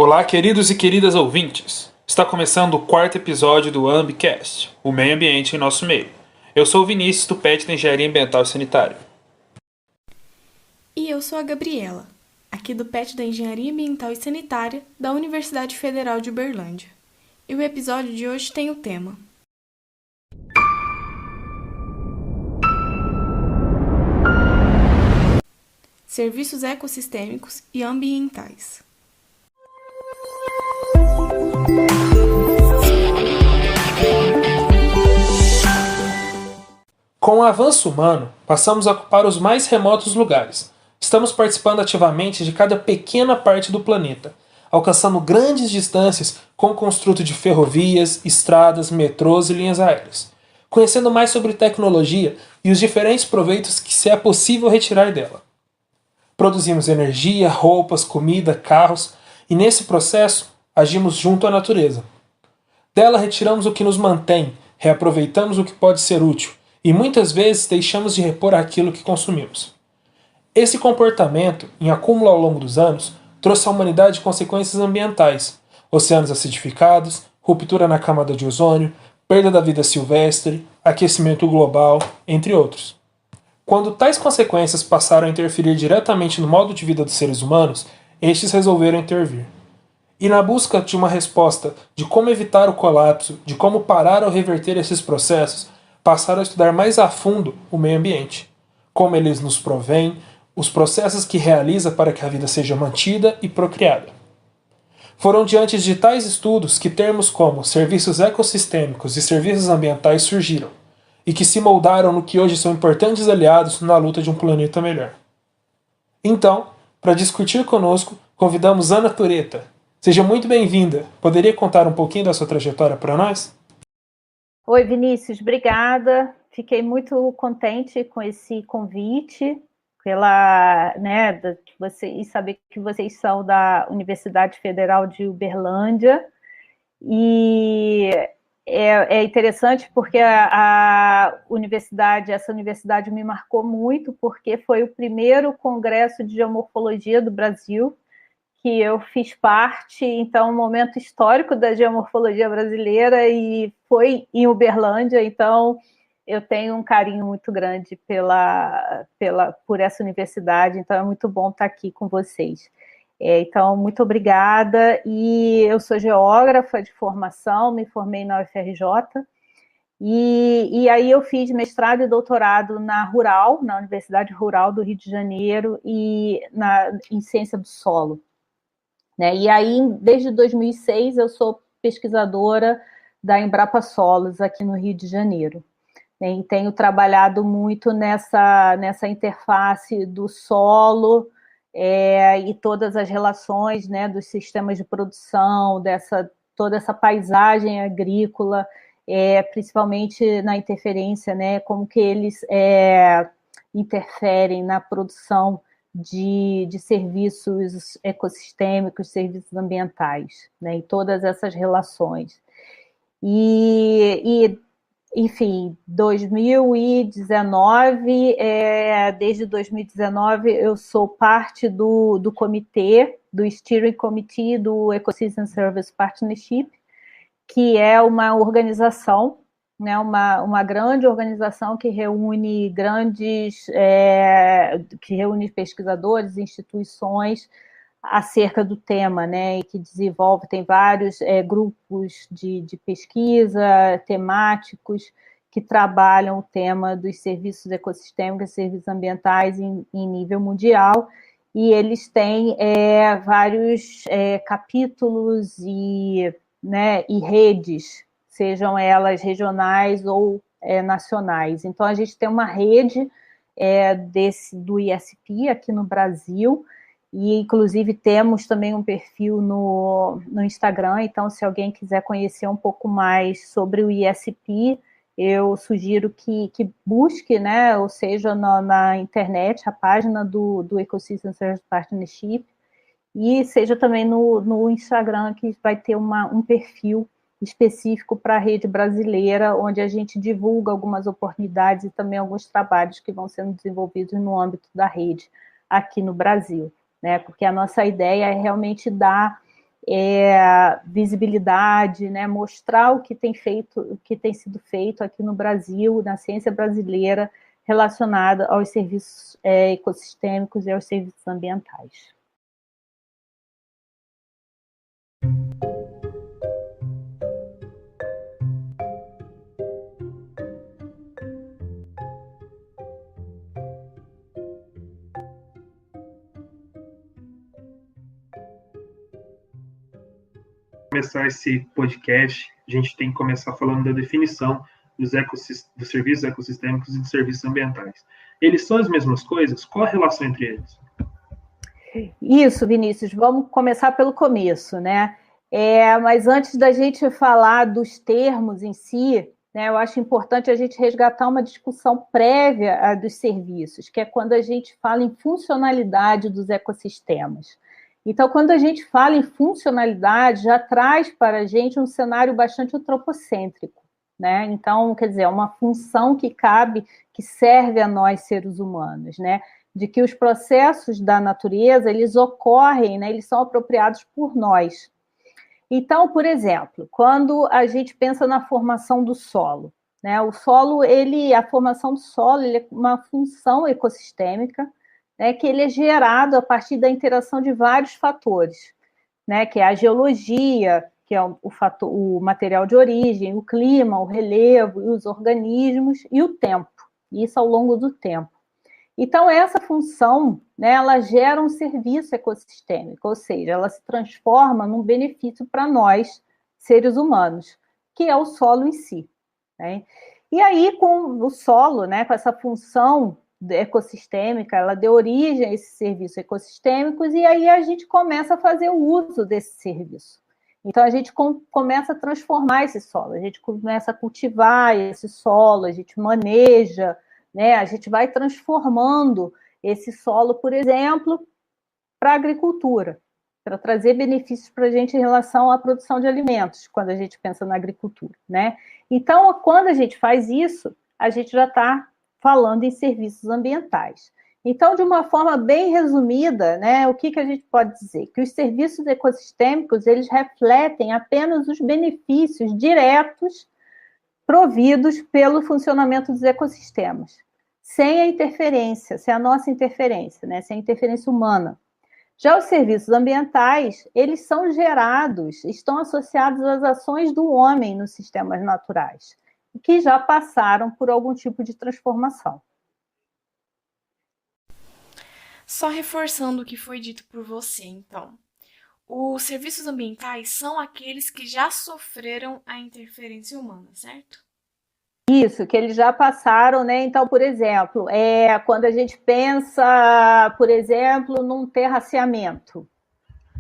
Olá, queridos e queridas ouvintes! Está começando o quarto episódio do Ambicast, o meio ambiente em nosso meio. Eu sou o Vinícius, do PET da Engenharia Ambiental e Sanitária. E eu sou a Gabriela, aqui do PET da Engenharia Ambiental e Sanitária da Universidade Federal de Uberlândia. E o episódio de hoje tem o tema Serviços ecossistêmicos e ambientais. Com o avanço humano, passamos a ocupar os mais remotos lugares. Estamos participando ativamente de cada pequena parte do planeta, alcançando grandes distâncias com o construto de ferrovias, estradas, metrôs e linhas aéreas, conhecendo mais sobre tecnologia e os diferentes proveitos que se é possível retirar dela. Produzimos energia, roupas, comida, carros, e nesse processo agimos junto à natureza. Dela retiramos o que nos mantém, reaproveitamos o que pode ser útil, e muitas vezes deixamos de repor aquilo que consumimos. Esse comportamento, em acúmulo ao longo dos anos, trouxe à humanidade consequências ambientais: oceanos acidificados, ruptura na camada de ozônio, perda da vida silvestre, aquecimento global, entre outros. Quando tais consequências passaram a interferir diretamente no modo de vida dos seres humanos, estes resolveram intervir. E na busca de uma resposta de como evitar o colapso, de como parar ou reverter esses processos, passaram a estudar mais a fundo o meio ambiente, como eles nos provém, os processos que realiza para que a vida seja mantida e procriada. Foram diante de tais estudos que termos como serviços ecossistêmicos e serviços ambientais surgiram, e que se moldaram no que hoje são importantes aliados na luta de um planeta melhor. Então, para discutir conosco, convidamos Ana Tureta. Seja muito bem-vinda. Poderia contar um pouquinho da sua trajetória para nós? Oi, Vinícius, obrigada. Fiquei muito contente com esse convite, e saber que vocês são da Universidade Federal de Uberlândia. E é interessante porque essa universidade me marcou muito, porque foi o primeiro congresso de geomorfologia do Brasil que eu fiz parte, então, um momento histórico da geomorfologia brasileira, e foi em Uberlândia, então eu tenho um carinho muito grande por essa universidade, então é muito bom estar aqui com vocês. Então, muito obrigada, e eu sou geógrafa de formação, me formei na UFRJ, e aí eu fiz mestrado e doutorado na Universidade Rural do Rio de Janeiro, em ciência do solo. E aí, desde 2006, eu sou pesquisadora da Embrapa Solos, aqui no Rio de Janeiro. E tenho trabalhado muito nessa interface do solo e todas as relações, dos sistemas de produção, toda essa paisagem agrícola, principalmente na interferência, como que eles interferem na produção de serviços ecossistêmicos, serviços ambientais, em todas essas relações. Enfim, 2019, desde 2019, eu sou parte do comitê, do Steering Committee do Ecosystem Service Partnership, que é uma organização, uma grande organização que reúne pesquisadores, instituições acerca do tema, e que desenvolve, tem vários grupos de pesquisa temáticos que trabalham o tema dos serviços ecossistêmicos e serviços ambientais em nível mundial, e eles têm vários capítulos e redes, sejam elas regionais ou nacionais. Então, a gente tem uma rede do ISP aqui no Brasil, e inclusive temos também um perfil no Instagram, então se alguém quiser conhecer um pouco mais sobre o ISP, eu sugiro que busque, ou seja, na internet, a página do Ecosystem Service Partnership, e seja também no Instagram, que vai ter um perfil específico para a rede brasileira, onde a gente divulga algumas oportunidades e também alguns trabalhos que vão sendo desenvolvidos no âmbito da rede aqui no Brasil, porque a nossa ideia é realmente dar visibilidade, né, mostrar o que tem sido feito aqui no Brasil, na ciência brasileira, relacionada aos serviços ecossistêmicos e aos serviços ambientais. Começar esse podcast, a gente tem que começar falando da definição dos serviços ecossistêmicos e dos serviços ambientais. Eles são as mesmas coisas? Qual a relação entre eles? Isso, Vinícius, vamos começar pelo começo, né? Mas antes da gente falar dos termos em si, né, eu acho importante a gente resgatar uma discussão prévia dos serviços, que é quando a gente fala em funcionalidade dos ecossistemas. Então, quando a gente fala em funcionalidade, já traz para a gente um cenário bastante antropocêntrico, né? Então, quer dizer, é uma função que cabe, que serve a nós, seres humanos, né? De que os processos da natureza, eles ocorrem, né? Eles são apropriados por nós. Então, por exemplo, quando a gente pensa na formação do solo, né? O solo, a formação do solo, ele é uma função ecossistêmica, né, que ele é gerado a partir da interação de vários fatores, né, que é a geologia, que é o material de origem, o clima, o relevo, os organismos e o tempo, isso ao longo do tempo. Então, essa função, né, ela gera um serviço ecossistêmico, ou seja, ela se transforma num benefício para nós, seres humanos, que é o solo em si, né? E aí, com o solo, né, com essa função ecossistêmica, ela deu origem a esses serviços ecossistêmicos, e aí a gente começa a fazer o uso desse serviço. Então, a gente começa a transformar esse solo, a gente começa a cultivar esse solo, a gente maneja, né? A gente vai transformando esse solo, por exemplo, para a agricultura, para trazer benefícios para a gente em relação à produção de alimentos, quando a gente pensa na agricultura, né? Então, quando a gente faz isso, a gente já está falando em serviços ambientais. Então, de uma forma bem resumida, né, o que a gente pode dizer? Que os serviços ecossistêmicos, eles refletem apenas os benefícios diretos providos pelo funcionamento dos ecossistemas, sem a interferência, sem a nossa interferência, né, sem a interferência humana. Já os serviços ambientais, eles são gerados, estão associados às ações do homem nos sistemas naturais, que já passaram por algum tipo de transformação. Só reforçando o que foi dito por você, então. Os serviços ambientais são aqueles que já sofreram a interferência humana, certo? Isso, que eles já passaram, né? Então, por exemplo, quando a gente pensa, por exemplo, num terraceamento,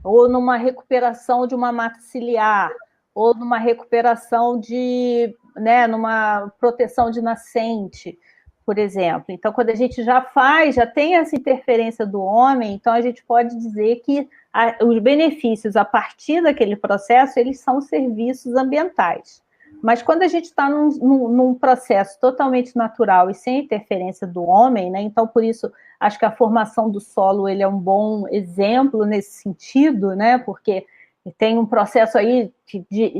ou numa recuperação de uma mata ciliar, ou numa recuperação né, numa proteção de nascente, por exemplo. Então, quando a gente já tem essa interferência do homem, então a gente pode dizer que os benefícios a partir daquele processo, eles são serviços ambientais. Mas quando a gente está num processo totalmente natural e sem interferência do homem, né, então por isso acho que a formação do solo ele é um bom exemplo nesse sentido, né, porque tem um processo aí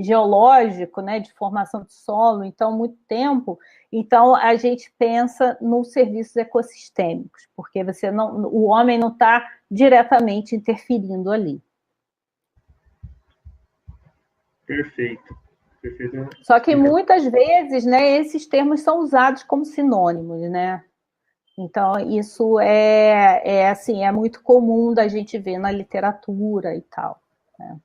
geológico, né, de formação de solo, então muito tempo. Então a gente pensa nos serviços ecossistêmicos, porque o homem não está diretamente interferindo ali. Perfeito. Só que muitas vezes, né, esses termos são usados como sinônimos, né? Então, isso assim, é muito comum da gente ver na literatura e tal, né?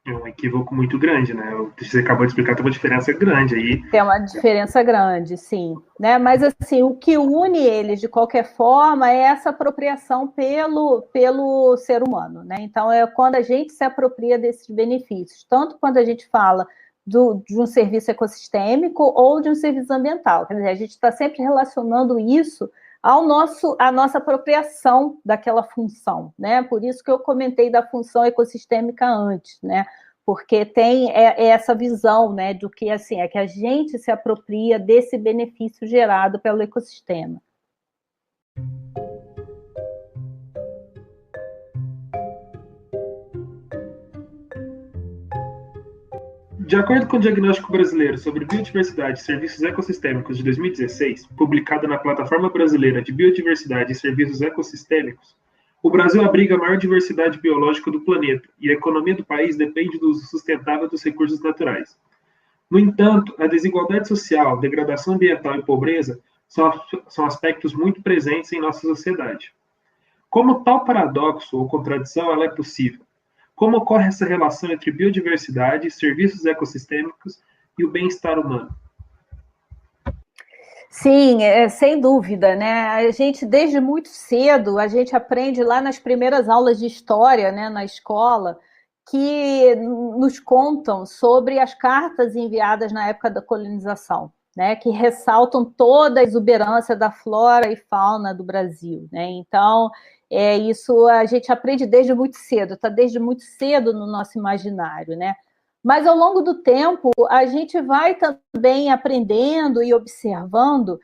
É um equívoco muito grande, né? Você acabou de explicar, tem uma diferença grande aí. Tem uma diferença grande, sim, né? Mas, assim, o que une eles, de qualquer forma, é essa apropriação pelo ser humano, né? Então, é quando a gente se apropria desses benefícios, tanto quando a gente fala de um serviço ecossistêmico ou de um serviço ambiental. Quer dizer, a gente está sempre relacionando isso à nossa apropriação daquela função, né? Por isso que eu comentei da função ecossistêmica antes, né? Porque tem essa visão, né, do que assim, é que a gente se apropria desse benefício gerado pelo ecossistema. De acordo com o Diagnóstico Brasileiro sobre Biodiversidade e Serviços Ecossistêmicos de 2016, publicado na Plataforma Brasileira de Biodiversidade e Serviços Ecossistêmicos, o Brasil abriga a maior diversidade biológica do planeta e a economia do país depende do uso sustentável dos recursos naturais. No entanto, a desigualdade social, degradação ambiental e pobreza são aspectos muito presentes em nossa sociedade. Como tal paradoxo ou contradição ela é possível? Como ocorre essa relação entre biodiversidade, serviços ecossistêmicos e o bem-estar humano? Sim, sem dúvida, né? A gente, desde muito cedo, a gente aprende lá nas primeiras aulas de história, né, na escola, que nos contam sobre as cartas enviadas na época da colonização, né, que ressaltam toda a exuberância da flora e fauna do Brasil, né? Então, isso a gente aprende desde muito cedo, está desde muito cedo no nosso imaginário, né? Mas ao longo do tempo, a gente vai também aprendendo e observando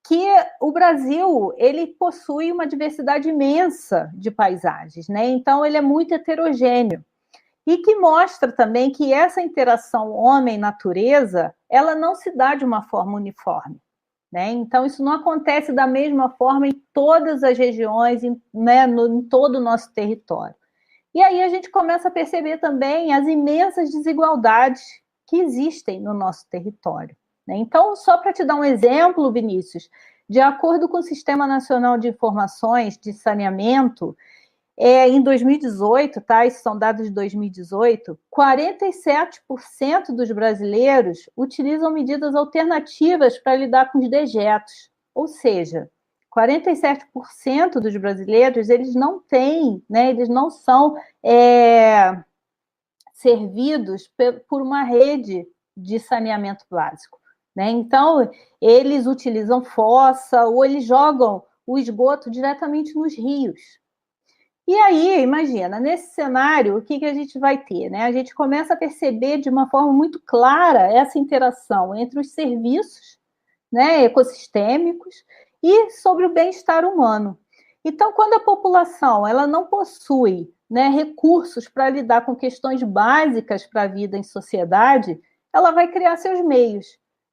que o Brasil ele possui uma diversidade imensa de paisagens, né? Então ele é muito heterogêneo e que mostra também que essa interação homem-natureza ela não se dá de uma forma uniforme, né? Então isso não acontece da mesma forma em todas as regiões, né, em todo o nosso território. E aí a gente começa a perceber também as imensas desigualdades que existem no nosso território, né? Então, só para te dar um exemplo, Vinícius, de acordo com o Sistema Nacional de Informações de Saneamento, em 2018, tá? Esses são dados de 2018, 47% dos brasileiros utilizam medidas alternativas para lidar com os dejetos. Ou seja, 47% dos brasileiros, eles não têm, né, eles não são servidos por uma rede de saneamento básico, né? Então, eles utilizam fossa ou eles jogam o esgoto diretamente nos rios. E aí, imagina, nesse cenário, o que a gente vai ter, né? A gente começa a perceber de uma forma muito clara essa interação entre os serviços, né, ecossistêmicos e sobre o bem-estar humano. Então, quando a população ela não possui, né, recursos para lidar com questões básicas para a vida em sociedade, ela vai criar seus meios,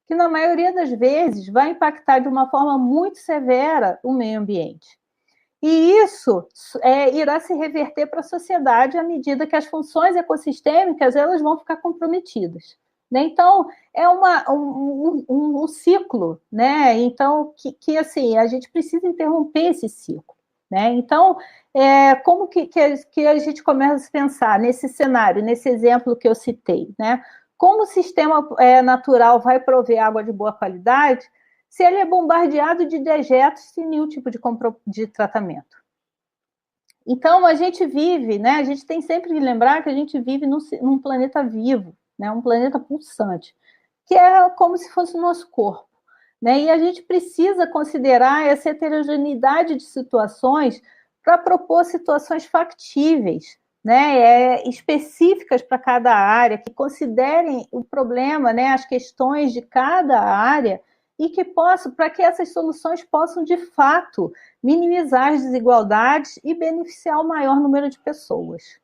que na maioria das vezes vai impactar de uma forma muito severa o meio ambiente. E isso irá se reverter para a sociedade à medida que as funções ecossistêmicas elas vão ficar comprometidas, né? Então, é um ciclo, né? Então, que assim, a gente precisa interromper esse ciclo, né? Então, como que a gente começa a pensar nesse cenário, nesse exemplo que eu citei, né? Como o sistema natural vai prover água de boa qualidade se ele é bombardeado de dejetos sem nenhum tipo de tratamento? Então, a gente vive, né? A gente tem sempre que lembrar que a gente vive num planeta vivo, né? Um planeta pulsante, que é como se fosse o nosso corpo, né? E a gente precisa considerar essa heterogeneidade de situações para propor situações factíveis, né? Específicas para cada área, que considerem o problema, né? As questões de cada área e que possam, para que essas soluções possam, de fato, minimizar as desigualdades e beneficiar o maior número de pessoas.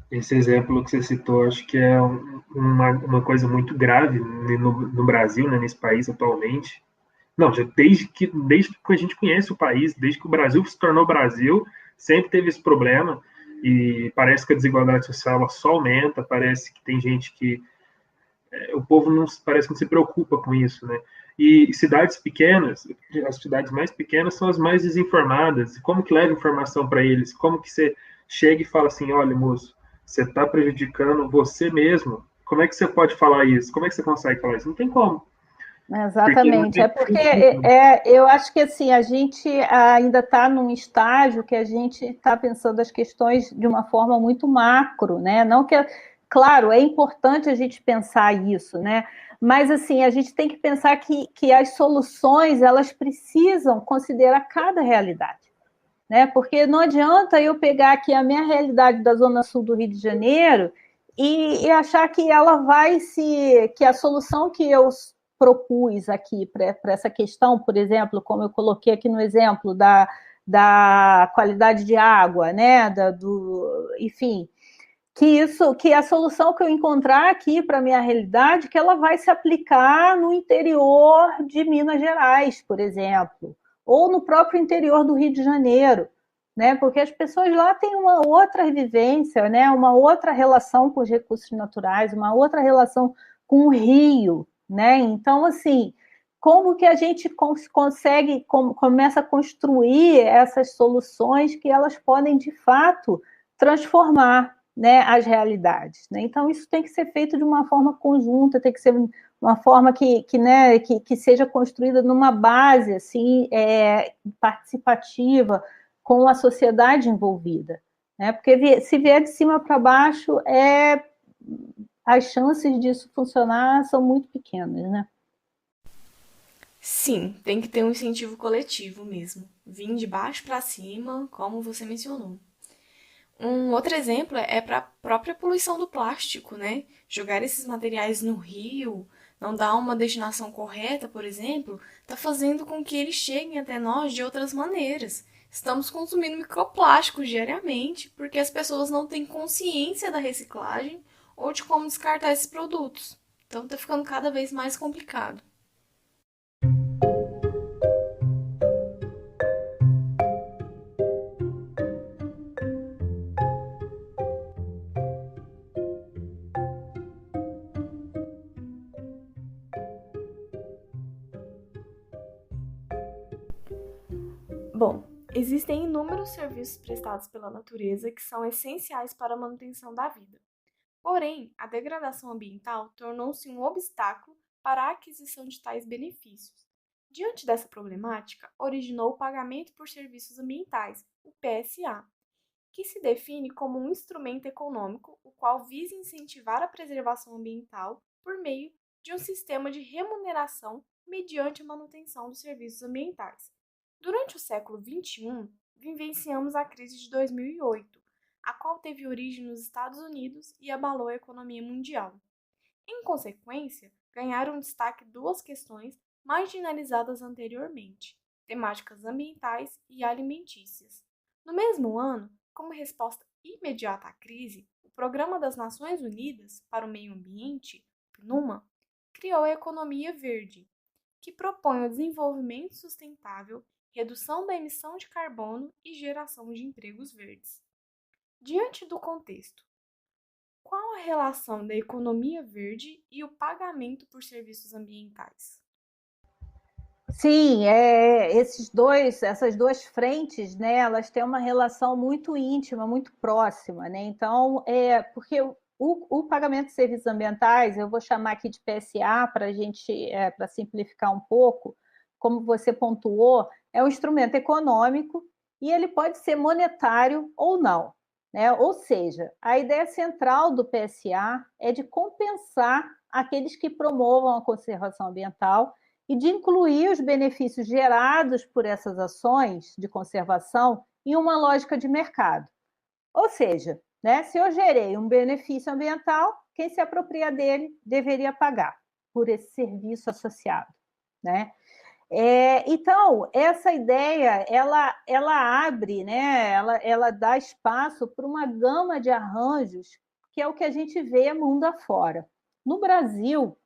Esse exemplo que você citou, acho que é uma coisa muito grave no Brasil, né, nesse país atualmente. Não, já desde que a gente conhece o país, desde que o Brasil se tornou Brasil, sempre teve esse problema e parece que a desigualdade social ela só aumenta, parece que tem gente que o povo não parece que não se preocupa com isso, né? E cidades pequenas, as cidades mais pequenas são as mais desinformadas. Como que leva informação para eles? Como que você chega e fala assim, olha, moço, você está prejudicando você mesmo? Como é que você pode falar isso? Como é que você consegue falar isso? Não tem como. Exatamente, porque eu acho que assim, a gente ainda está num estágio que a gente está pensando as questões de uma forma muito macro, né? Não que, claro, é importante a gente pensar isso, né? Mas assim, a gente tem que pensar que as soluções elas precisam considerar cada realidade, né? Porque não adianta eu pegar aqui a minha realidade da Zona Sul do Rio de Janeiro e achar que ela vai que a solução que eu propus aqui para essa questão, por exemplo, como eu coloquei aqui no exemplo da qualidade de água, né? Enfim, que a solução que eu encontrar aqui para a minha realidade, que ela vai se aplicar no interior de Minas Gerais, por exemplo, ou no próprio interior do Rio de Janeiro, né? Porque as pessoas lá têm uma outra vivência, né? Uma outra relação com os recursos naturais, uma outra relação com o rio, né? Então, assim, como que a gente consegue, começa a construir essas soluções que elas podem, de fato, transformar, né, as realidades, né? Então, isso tem que ser feito de uma forma conjunta, tem que ser uma forma né, que seja construída numa base assim, participativa, com a sociedade envolvida, né? Porque se vier de cima para baixo, as chances disso funcionar são muito pequenas, né? Sim, tem que ter um incentivo coletivo mesmo. Vir de baixo para cima, como você mencionou. Um outro exemplo é para a própria poluição do plástico, né? Jogar esses materiais no rio, não dar uma destinação correta, por exemplo, está fazendo com que eles cheguem até nós de outras maneiras. Estamos consumindo microplásticos diariamente porque as pessoas não têm consciência da reciclagem ou de como descartar esses produtos. Então está ficando cada vez mais complicado. Bom, existem inúmeros serviços prestados pela natureza que são essenciais para a manutenção da vida. Porém, a degradação ambiental tornou-se um obstáculo para a aquisição de tais benefícios. Diante dessa problemática, originou o Pagamento por Serviços Ambientais, o PSA, que se define como um instrumento econômico o qual visa incentivar a preservação ambiental por meio de um sistema de remuneração mediante a manutenção dos serviços ambientais. Durante o século XXI, vivenciamos a crise de 2008, a qual teve origem nos Estados Unidos e abalou a economia mundial. Em consequência, ganharam destaque duas questões marginalizadas anteriormente: temáticas ambientais e alimentícias. No mesmo ano, como resposta imediata à crise, o Programa das Nações Unidas para o Meio Ambiente, PNUMA, criou a Economia Verde, que propõe o desenvolvimento sustentável, redução da emissão de carbono e geração de empregos verdes. Diante do contexto, qual a relação da economia verde e o pagamento por serviços ambientais? Sim, essas duas frentes, né, elas têm uma relação muito íntima, muito próxima, né? Então, porque o pagamento de serviços ambientais, eu vou chamar aqui de PSA para a gente, para simplificar um pouco, como você pontuou, é um instrumento econômico e ele pode ser monetário ou não, né? Ou seja, a ideia central do PSA é de compensar aqueles que promovam a conservação ambiental e de incluir os benefícios gerados por essas ações de conservação em uma lógica de mercado. Ou seja, né, se eu gerei um benefício ambiental, quem se apropria dele deveria pagar por esse serviço associado, né? Então, essa ideia, ela abre, né, ela dá espaço para uma gama de arranjos, que é o que a gente vê mundo afora. No Brasil,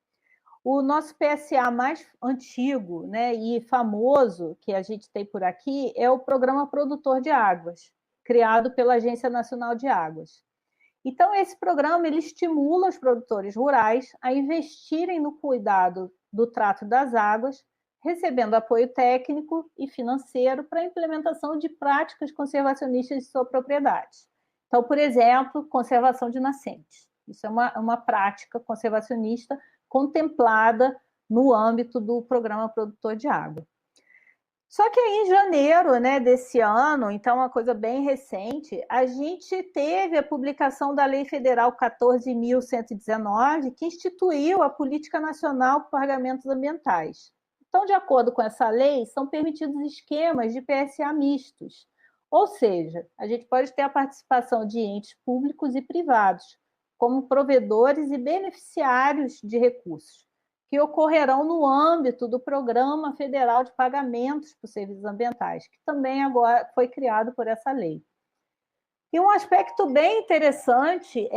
o nosso PSA mais antigo, né, e famoso que a gente tem por aqui é o Programa Produtor de Águas, criado pela Agência Nacional de Águas. Então, esse programa ele estimula os produtores rurais a investirem no cuidado do trato das águas, recebendo apoio técnico e financeiro para a implementação de práticas conservacionistas de sua propriedade. Então, por exemplo, conservação de nascentes. Isso é uma prática conservacionista contemplada no âmbito do Programa Produtor de Água. Só que aí, em janeiro, né, desse ano, então uma coisa bem recente, a gente teve a publicação da Lei Federal 14.119, que instituiu a Política Nacional por Pagamentos Ambientais. Então, de acordo com essa lei, são permitidos esquemas de PSA mistos, ou seja, a gente pode ter a participação de entes públicos e privados, como provedores e beneficiários de recursos, que ocorrerão no âmbito do Programa Federal de Pagamentos por Serviços Ambientais, que também agora foi criado por essa lei. E um aspecto bem interessante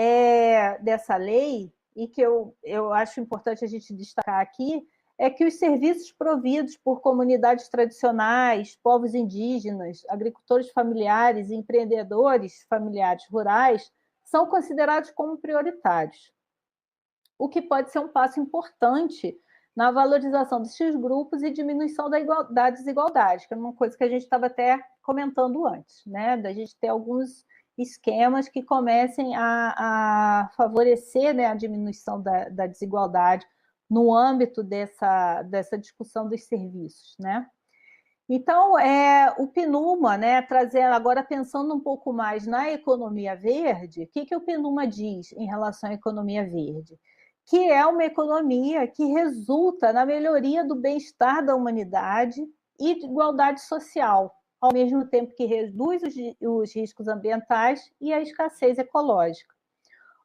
dessa lei, e que eu acho importante a gente destacar aqui, é que os serviços providos por comunidades tradicionais, povos indígenas, agricultores familiares e empreendedores familiares rurais são considerados como prioritários, o que pode ser um passo importante na valorização desses grupos e diminuição da desigualdade, que é uma coisa que a gente estava até comentando antes, né? Da gente ter alguns esquemas que comecem a favorecer, né, a diminuição da desigualdade no âmbito dessa discussão dos serviços, né? Então, o PNUMA, né, trazendo agora pensando um pouco mais na economia verde, o que o PNUMA diz em relação à economia verde? Que é uma economia que resulta na melhoria do bem-estar da humanidade e de igualdade social, ao mesmo tempo que reduz os riscos ambientais e a escassez ecológica.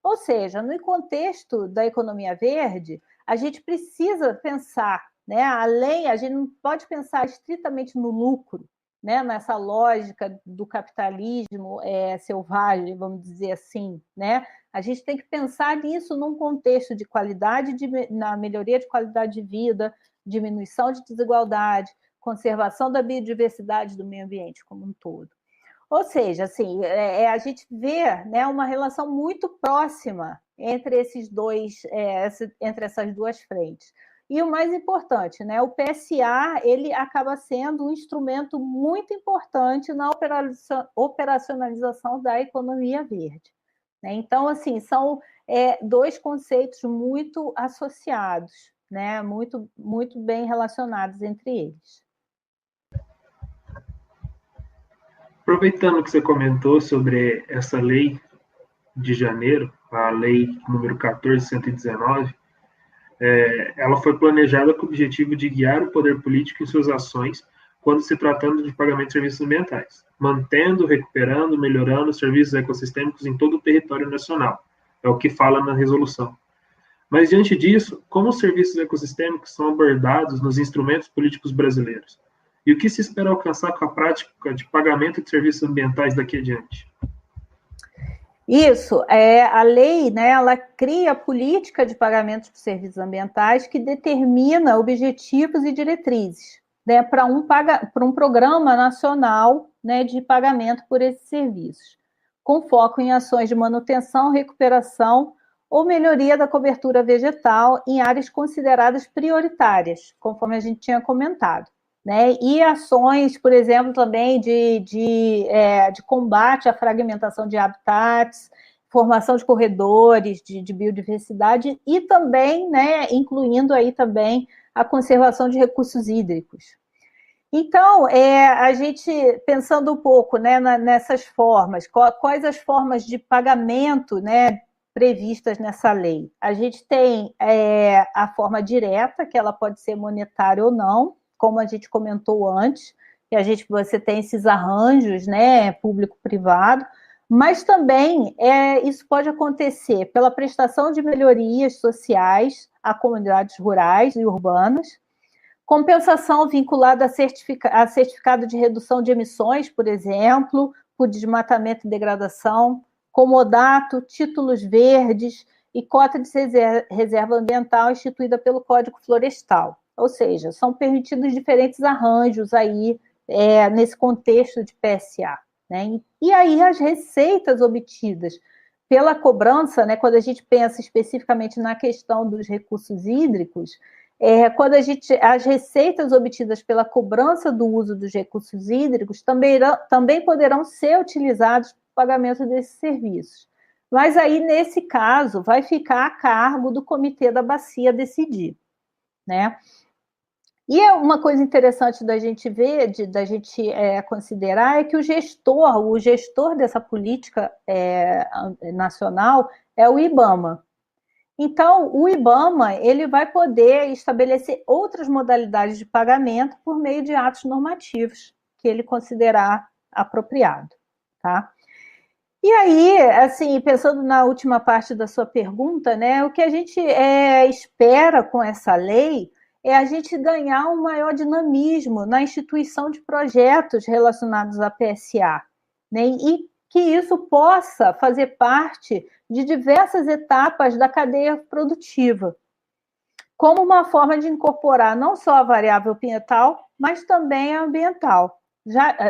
Ou seja, no contexto da economia verde, a gente precisa pensar, né, além, a gente não pode pensar estritamente no lucro, né, nessa lógica do capitalismo selvagem, vamos dizer assim, né? A gente tem que pensar nisso num contexto de qualidade, na melhoria de qualidade de vida, diminuição de desigualdade, conservação da biodiversidade do meio ambiente como um todo. Ou seja, assim, a gente vê, né, uma relação muito próxima entre entre essas duas frentes. E o mais importante, né, o PSA ele acaba sendo um instrumento muito importante na operacionalização da economia verde. Né? Então, assim, são dois conceitos muito associados, né, muito, muito bem relacionados entre eles. Aproveitando que você comentou sobre essa lei de janeiro, a lei número 14.119, ela foi planejada com o objetivo de guiar o poder político em suas ações quando se tratando de pagamento de serviços ambientais, mantendo, recuperando, melhorando os serviços ecossistêmicos em todo o território nacional. É o que fala na resolução. Mas, diante disso, como os serviços ecossistêmicos são abordados nos instrumentos políticos brasileiros? E o que se espera alcançar com a prática de pagamento de serviços ambientais daqui adiante? Isso, a lei, né, ela cria a política de pagamento de serviços ambientais que determina objetivos e diretrizes, né, para um programa nacional, né, de pagamento por esses serviços, com foco em ações de manutenção, recuperação ou melhoria da cobertura vegetal em áreas consideradas prioritárias, conforme a gente tinha comentado. Né? E ações, por exemplo, também de combate à fragmentação de habitats, formação de corredores de biodiversidade e também, né, incluindo aí também a conservação de recursos hídricos. Então, a gente, pensando um pouco, né, nessas formas, quais as formas de pagamento, né, previstas nessa lei? A gente tem a forma direta, que ela pode ser monetária ou não, como a gente comentou antes, que você tem esses arranjos, né, público-privado, mas também isso pode acontecer pela prestação de melhorias sociais a comunidades rurais e urbanas, compensação vinculada a certificado de redução de emissões, por exemplo, por desmatamento e degradação, comodato, títulos verdes e cota de reserva ambiental instituída pelo Código Florestal. Ou seja, são permitidos diferentes arranjos aí nesse contexto de PSA. Né? E aí as receitas obtidas pela cobrança, né, quando a gente pensa especificamente na questão dos recursos hídricos, as receitas obtidas pela cobrança do uso dos recursos hídricos também poderão ser utilizados para o pagamento desses serviços. Mas aí, nesse caso, vai ficar a cargo do Comitê da Bacia decidir. Né? E uma coisa interessante da gente ver, da gente considerar, é que o gestor dessa política nacional é o IBAMA. Então, o IBAMA ele vai poder estabelecer outras modalidades de pagamento por meio de atos normativos que ele considerar apropriado. Tá? E aí, assim, pensando na última parte da sua pergunta, né, o que a gente espera com essa lei é a gente ganhar um maior dinamismo na instituição de projetos relacionados à PSA, né, e que isso possa fazer parte de diversas etapas da cadeia produtiva, como uma forma de incorporar não só a variável ambiental, mas também a ambiental,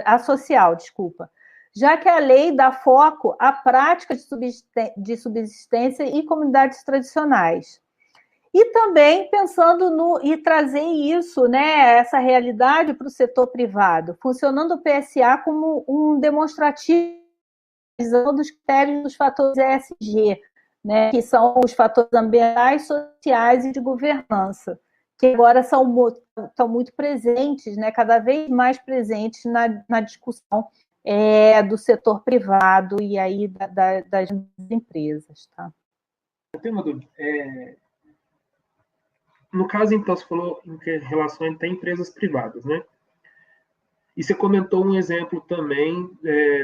a social, desculpa, já que a lei dá foco à prática de subsistência e comunidades tradicionais. E também pensando e trazer isso, né, essa realidade para o setor privado, funcionando o PSA como um demonstrativo dos critérios dos fatores ESG, né, que são os fatores ambientais, sociais e de governança, que agora estão muito presentes, né, cada vez mais presentes na discussão do setor privado e aí das empresas. Tá? Eu tenho uma dúvida. No caso, então, você falou em relação a empresas privadas, né? E você comentou um exemplo também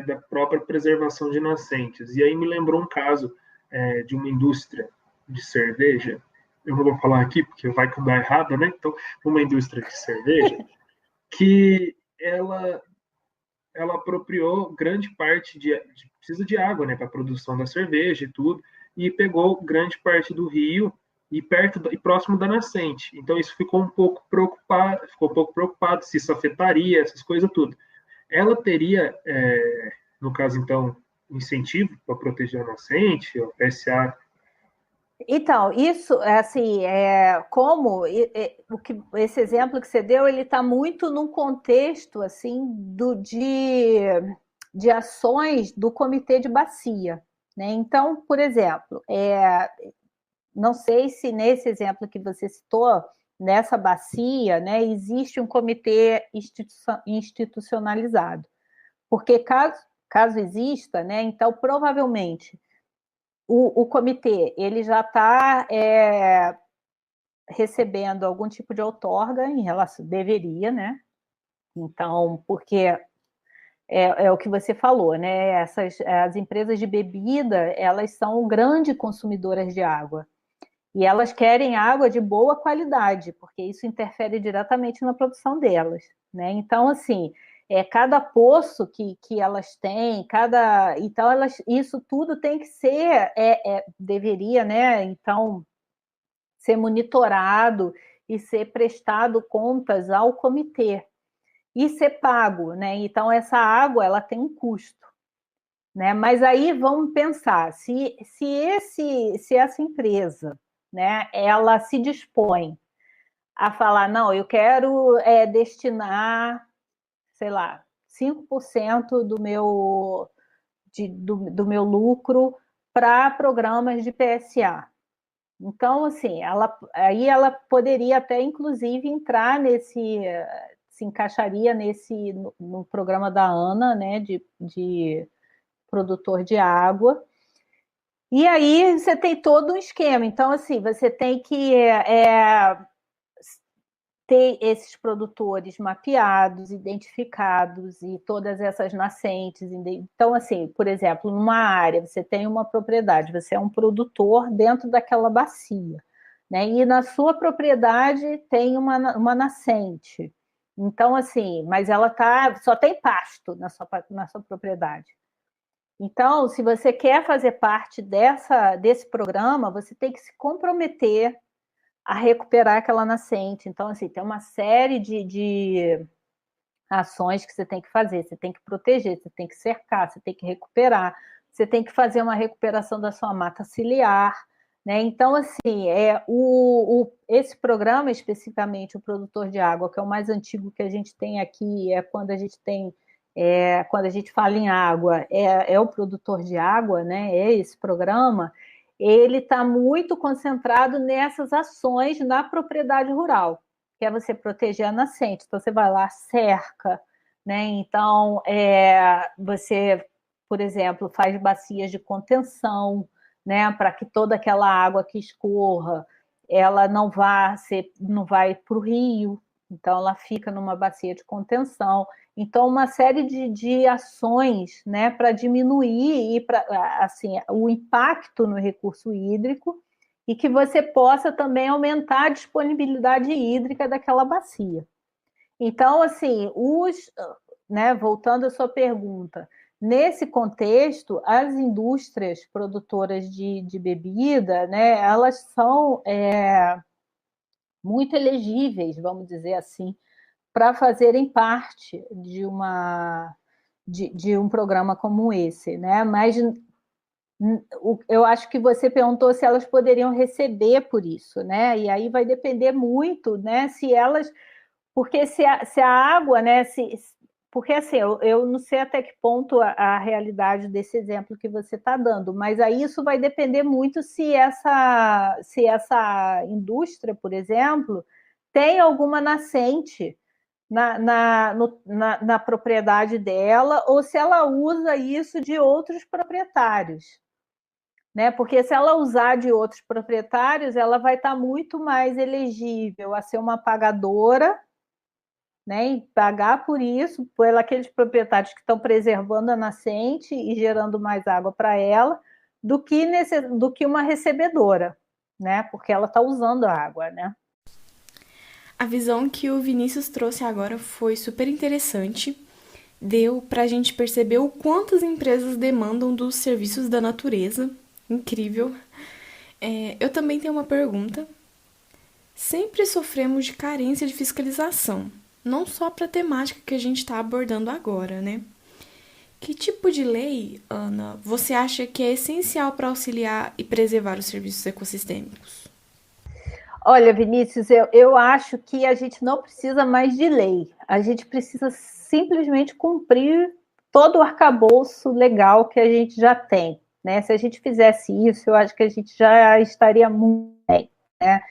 da própria preservação de nascentes. E aí me lembrou um caso de uma indústria de cerveja. Eu não vou falar aqui, porque vai que dá errado, né? Então, uma indústria de cerveja que ela apropriou grande parte precisa de água, né, para a produção da cerveja e tudo, e pegou grande parte do rio e próximo da nascente. Então isso ficou um pouco preocupado se isso afetaria essas coisas tudo. Ela teria, no caso então, incentivo para proteger a nascente, o PSA. Então, isso, assim, esse exemplo que você deu, ele está muito num contexto, assim, de ações do comitê de bacia, né? Então, por exemplo, não sei se nesse exemplo que você citou, nessa bacia, né, existe um comitê institucionalizado, porque caso exista, né, então provavelmente o comitê ele já está recebendo algum tipo de outorga em relação, deveria, né? Então, porque é o que você falou, né? As empresas de bebida, elas são grandes consumidoras de água. E elas querem água de boa qualidade, porque isso interfere diretamente na produção delas, né? Então, assim, cada poço que elas têm, então isso tudo tem que ser, deveria, né? Então, ser monitorado e ser prestado contas ao comitê e ser pago, né? Então, essa água ela tem um custo, né? Mas aí vamos pensar, se essa empresa, né, ela se dispõe a falar, não, eu quero destinar, sei lá, 5% do meu lucro para programas de PSA. Então, assim, aí ela poderia até, inclusive, entrar se encaixaria no programa da ANA, né, de produtor de água. E aí você tem todo um esquema. Então, assim, você tem que ter esses produtores mapeados, identificados e todas essas nascentes. Então, assim, por exemplo, numa área, você tem uma propriedade, você é um produtor dentro daquela bacia, né? E na sua propriedade tem uma nascente. Então, assim, mas ela só tem pasto na sua propriedade. Então, se você quer fazer parte desse programa, você tem que se comprometer a recuperar aquela nascente. Então, assim, tem uma série de ações que você tem que fazer. Você tem que proteger, você tem que cercar, você tem que recuperar, você tem que fazer uma recuperação da sua mata ciliar, né? Então, assim, esse programa, especificamente o Produtor de Água, que é o mais antigo que a gente tem aqui, quando a gente fala em água, o Produtor de Água, né? É esse programa. Ele está muito concentrado nessas ações na propriedade rural, que é você proteger a nascente. Então, você vai lá, cerca, né? Então, você, por exemplo, faz bacias de contenção, né? Para que toda aquela água que escorra, ela não vai para o rio, então ela fica numa bacia de contenção. Então, uma série de ações, né, para diminuir assim, o impacto no recurso hídrico e que você possa também aumentar a disponibilidade hídrica daquela bacia. Então, assim, né, voltando à sua pergunta, nesse contexto, as indústrias produtoras de bebida, né, elas são muito elegíveis, vamos dizer assim, para fazerem parte de um programa como esse, né? Mas eu acho que você perguntou se elas poderiam receber por isso, né? E aí vai depender muito, né? Se elas, porque se a água, né? Porque assim, eu não sei até que ponto a realidade desse exemplo que você está dando, mas aí isso vai depender muito se essa indústria, por exemplo, tem alguma nascente na propriedade dela, ou se ela usa isso de outros proprietários, né? Porque se ela usar de outros proprietários, ela vai estar muito mais elegível a ser uma pagadora, né? E pagar por isso, por aqueles proprietários que estão preservando a nascente e gerando mais água para ela, do que uma recebedora, né? Porque ela está usando a água, né? A visão que o Vinícius trouxe agora foi super interessante. Deu para a gente perceber o quanto as empresas demandam dos serviços da natureza. Incrível. Eu também tenho uma pergunta. Sempre sofremos de carência de fiscalização, não só para a temática que a gente está abordando agora, né? Que tipo de lei, Ana, você acha que é essencial para auxiliar e preservar os serviços ecossistêmicos? Olha, Vinícius, eu acho que a gente não precisa mais de lei. A gente precisa simplesmente cumprir todo o arcabouço legal que a gente já tem, né? Se a gente fizesse isso, eu acho que a gente já estaria muito bem, né?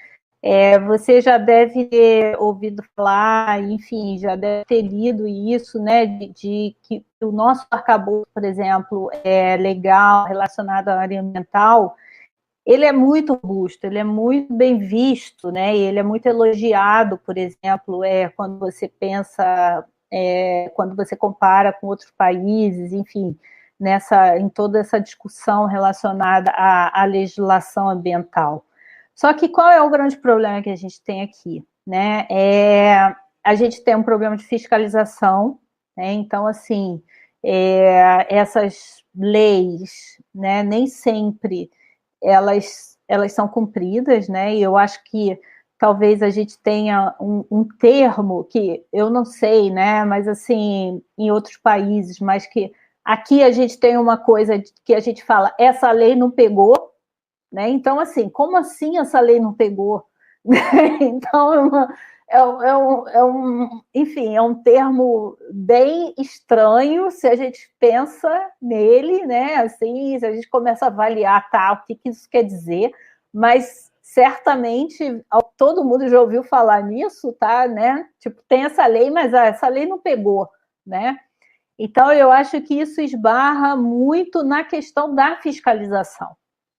Você já deve ter ouvido falar, enfim, já deve ter lido isso, né? De que o nosso arcabouço, por exemplo, é legal relacionado à área ambiental. Ele é muito robusto, ele é muito bem visto, né? E ele é muito elogiado, por exemplo, quando você pensa, quando você compara com outros países, enfim, em toda essa discussão relacionada à legislação ambiental. Só que qual é o grande problema que a gente tem aqui, né? A gente tem um problema de fiscalização, né? Então, assim, essas leis, né, nem sempre elas são cumpridas, né? E eu acho que talvez a gente tenha um termo que eu não sei, né? Mas assim, em outros países, mas que aqui a gente tem uma coisa que a gente fala, essa lei não pegou, né? Então, assim, como assim essa lei não pegou? Então, enfim, é um termo bem estranho se a gente pensa nele, né? Assim, se a gente começa a avaliar, tá, o que isso quer dizer, mas certamente todo mundo já ouviu falar nisso, tá, né? Tipo, tem essa lei, mas essa lei não pegou, né? Então, eu acho que isso esbarra muito na questão da fiscalização,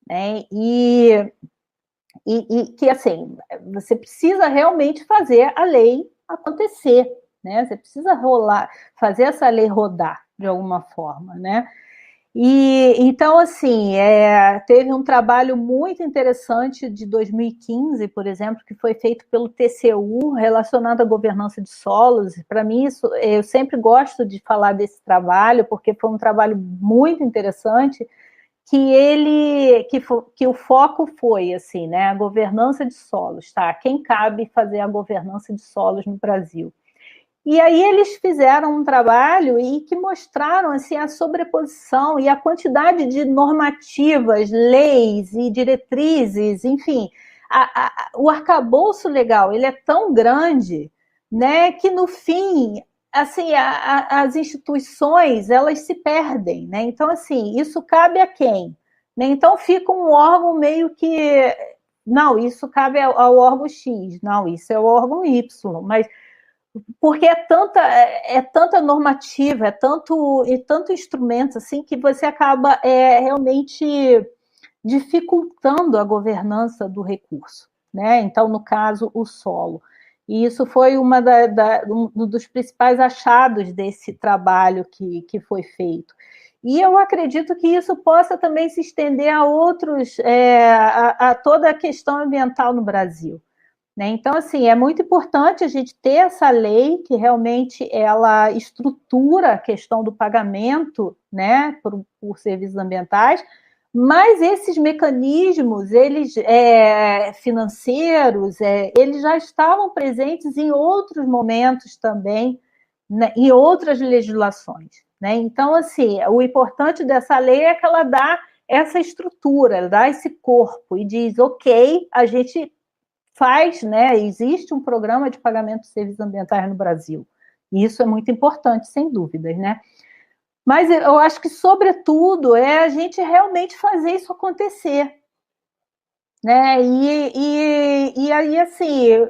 né? E que, assim, você precisa realmente fazer a lei acontecer, né? Você precisa fazer essa lei rodar de alguma forma, né? E então, assim, teve um trabalho muito interessante de 2015, por exemplo, que foi feito pelo TCU relacionado à governança de solos. Para mim, eu sempre gosto de falar desse trabalho, porque foi um trabalho muito interessante, que o foco foi assim, né, a governança de solos, tá? Quem cabe fazer a governança de solos no Brasil? E aí eles fizeram um trabalho e que mostraram assim a sobreposição e a quantidade de normativas, leis e diretrizes, enfim, o arcabouço legal ele é tão grande, né, que no fim assim as instituições elas se perdem, né? Então assim isso cabe a quem? Né? Então fica um órgão meio que não, isso cabe ao órgão X, não, isso é o órgão Y, mas porque é tanta normativa, tanto instrumento assim que você acaba realmente dificultando a governança do recurso, né? Então, no caso, o solo. E isso foi um dos principais achados desse trabalho que foi feito. E eu acredito que isso possa também se estender a outros, a toda a questão ambiental no Brasil. né? Então, assim, é muito importante a gente ter essa lei que realmente ela estrutura a questão do pagamento, né, por serviços ambientais, mas esses mecanismos, eles financeiros, eles já estavam presentes em outros momentos também, né, em outras legislações, né? Então, assim, o importante dessa lei é que ela dá essa estrutura, ela dá esse corpo e diz, ok, a gente faz, né? Existe um programa de pagamento de serviços ambientais no Brasil. E isso é muito importante, sem dúvidas, né? Mas eu acho que, sobretudo, é a gente realmente fazer isso acontecer, né? E aí, assim,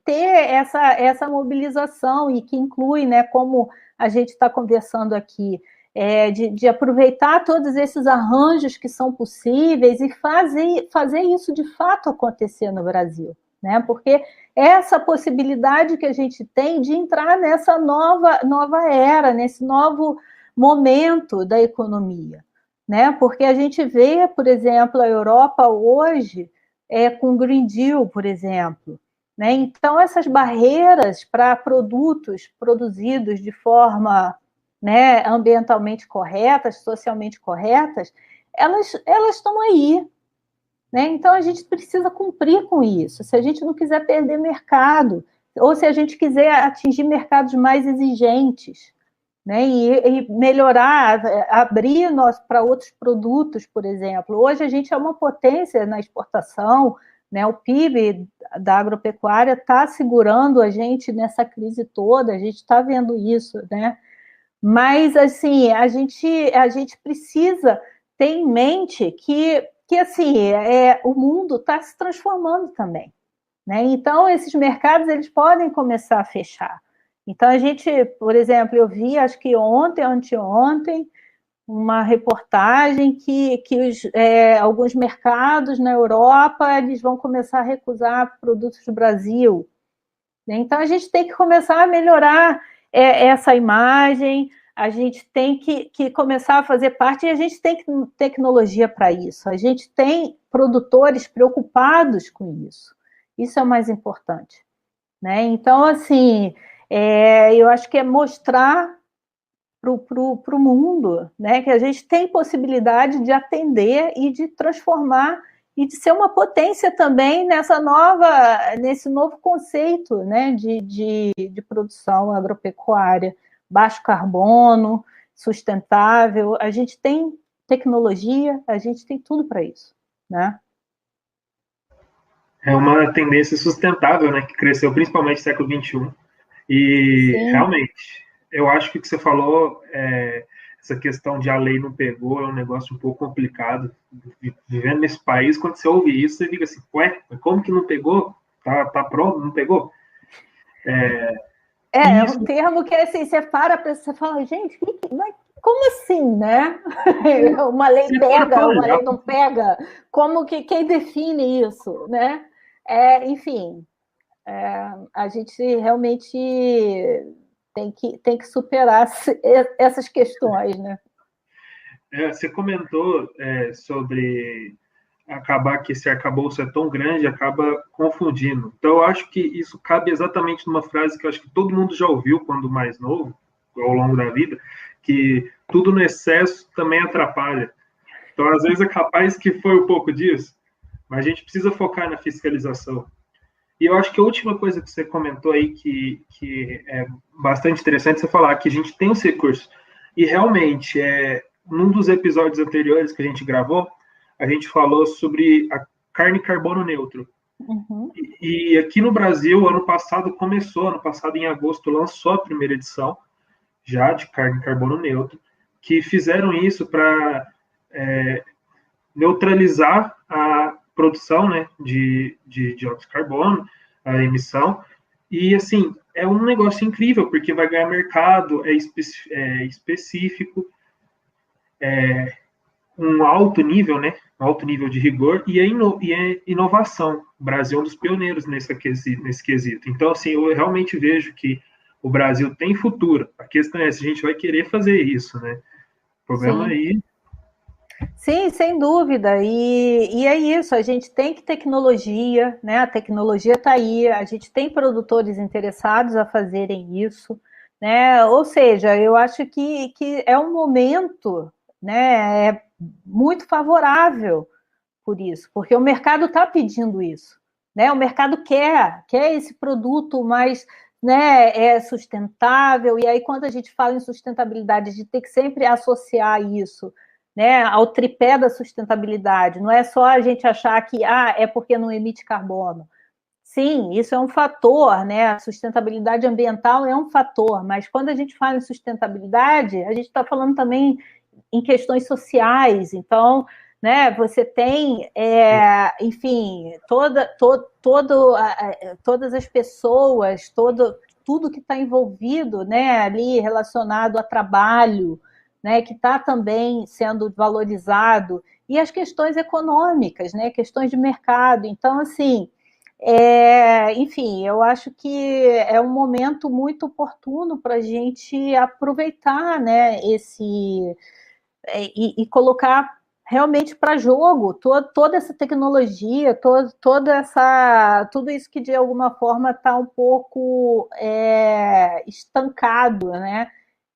ter essa mobilização e que inclui, né, como a gente está conversando aqui, de aproveitar todos esses arranjos que são possíveis e fazer isso de fato acontecer no Brasil, né? Porque essa possibilidade que a gente tem de entrar nessa nova era, nesse novo momento da economia, né? Porque a gente vê, por exemplo, a Europa hoje com o Green Deal, por exemplo, né? Então, essas barreiras para produtos produzidos de forma, né, ambientalmente corretas, socialmente corretas, elas estão aí, né? Então, a gente precisa cumprir com isso. Se a gente não quiser perder mercado, ou se a gente quiser atingir mercados mais exigentes, né? E melhorar, abrir para outros produtos, por exemplo. Hoje a gente é uma potência na exportação, né? O PIB da agropecuária está segurando a gente nessa crise toda, a gente está vendo isso, né? Mas, assim, a gente precisa ter em mente que assim, o mundo está se transformando também, né? Então, esses mercados eles podem começar a fechar. Então, a gente, por exemplo, eu vi, acho que ontem, anteontem, uma reportagem que alguns mercados na Europa eles vão começar a recusar produtos do Brasil. Então, a gente tem que começar a melhorar essa imagem, a gente tem que começar a fazer parte, e a gente tem tecnologia para isso. A gente tem produtores preocupados com isso. Isso é o mais importante, né? Então, assim, eu acho que é mostrar para o mundo, né, que a gente tem possibilidade de atender e de transformar e de ser uma potência também nesse novo conceito, né, de produção agropecuária, baixo carbono, sustentável. A gente tem tecnologia, a gente tem tudo para isso, né? É uma tendência sustentável, né, que cresceu principalmente no século XXI. E, Sim. realmente, eu acho que o que você falou, essa questão de a lei não pegou, é um negócio um pouco complicado. Vivendo nesse país, quando você ouve isso, você fica assim, ué, como que não pegou? Tá pronto, não pegou? É um termo que, assim, você você fala, gente, mas como assim, né? Uma lei pega, uma lei não pega? Como que quem define isso, né? Enfim, a gente realmente tem que superar essas questões, né? Você comentou sobre acabar que esse arcabouço é tão grande, acaba confundindo. Então, eu acho que isso cabe exatamente numa frase que eu acho que todo mundo já ouviu quando mais novo, ao longo da vida, que tudo no excesso também atrapalha. Então, às vezes, é capaz que foi um pouco disso, mas a gente precisa focar na fiscalização. E eu acho que a última coisa que você comentou aí, que é bastante interessante, você falar que a gente tem os recursos. E realmente, num dos episódios anteriores que a gente gravou, a gente falou sobre a carne carbono neutro. Uhum. E aqui no Brasil, ano passado, em agosto, lançou a primeira edição, já de carne carbono neutro, que fizeram isso para neutralizar a produção, né, de dióxido de carbono, a emissão. E, assim, é um negócio incrível, porque vai ganhar mercado, específico, um alto nível, né, um alto nível de rigor, e é inovação. O Brasil é um dos pioneiros nesse quesito. Então, assim, eu realmente vejo que o Brasil tem futuro. A questão é se a gente vai querer fazer isso, né? O problema Sim. aí Sim, sem dúvida. E é isso, a gente tem que tecnologia, né? A tecnologia está aí, a gente tem produtores interessados a fazerem isso, né? Ou seja, eu acho que é um momento, né, muito favorável por isso, porque o mercado está pedindo isso, né? O mercado quer esse produto mais, né, sustentável, e aí quando a gente fala em sustentabilidade, a gente tem que sempre associar isso, né, ao tripé da sustentabilidade. Não é só a gente achar que é porque não emite carbono. Sim, isso é um fator, né? A sustentabilidade ambiental é um fator, mas quando a gente fala em sustentabilidade, a gente está falando também em questões sociais. Então, né, você tem, enfim, todas as pessoas, tudo que está envolvido, né, ali relacionado a trabalho, né, que está também sendo valorizado, e as questões econômicas, né, questões de mercado. Então, assim, enfim, eu acho que é um momento muito oportuno para a gente aproveitar, né, e colocar realmente para jogo toda essa tecnologia, tudo isso que de alguma forma está um pouco estancado, né?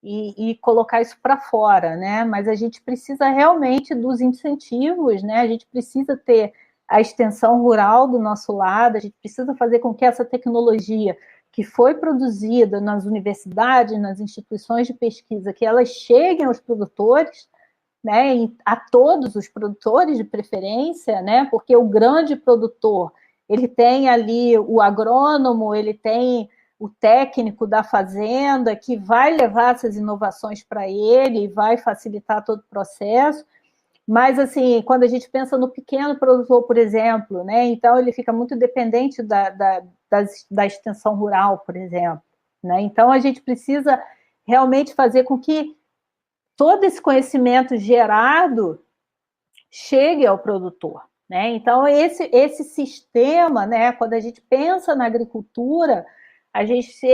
E colocar isso para fora, né? Mas a gente precisa realmente dos incentivos, né? A gente precisa ter a extensão rural do nosso lado, a gente precisa fazer com que essa tecnologia que foi produzida nas universidades, nas instituições de pesquisa, que elas cheguem aos produtores, né, a todos os produtores de preferência, né, porque o grande produtor, ele tem ali o agrônomo, ele tem o técnico da fazenda que vai levar essas inovações para ele, vai facilitar todo o processo, mas assim, quando a gente pensa no pequeno produtor, por exemplo, né, então ele fica muito dependente da extensão rural, por exemplo, né, então a gente precisa realmente fazer com que todo esse conhecimento gerado chegue ao produtor, né? Então, esse sistema, né, quando a gente pensa na agricultura, a gente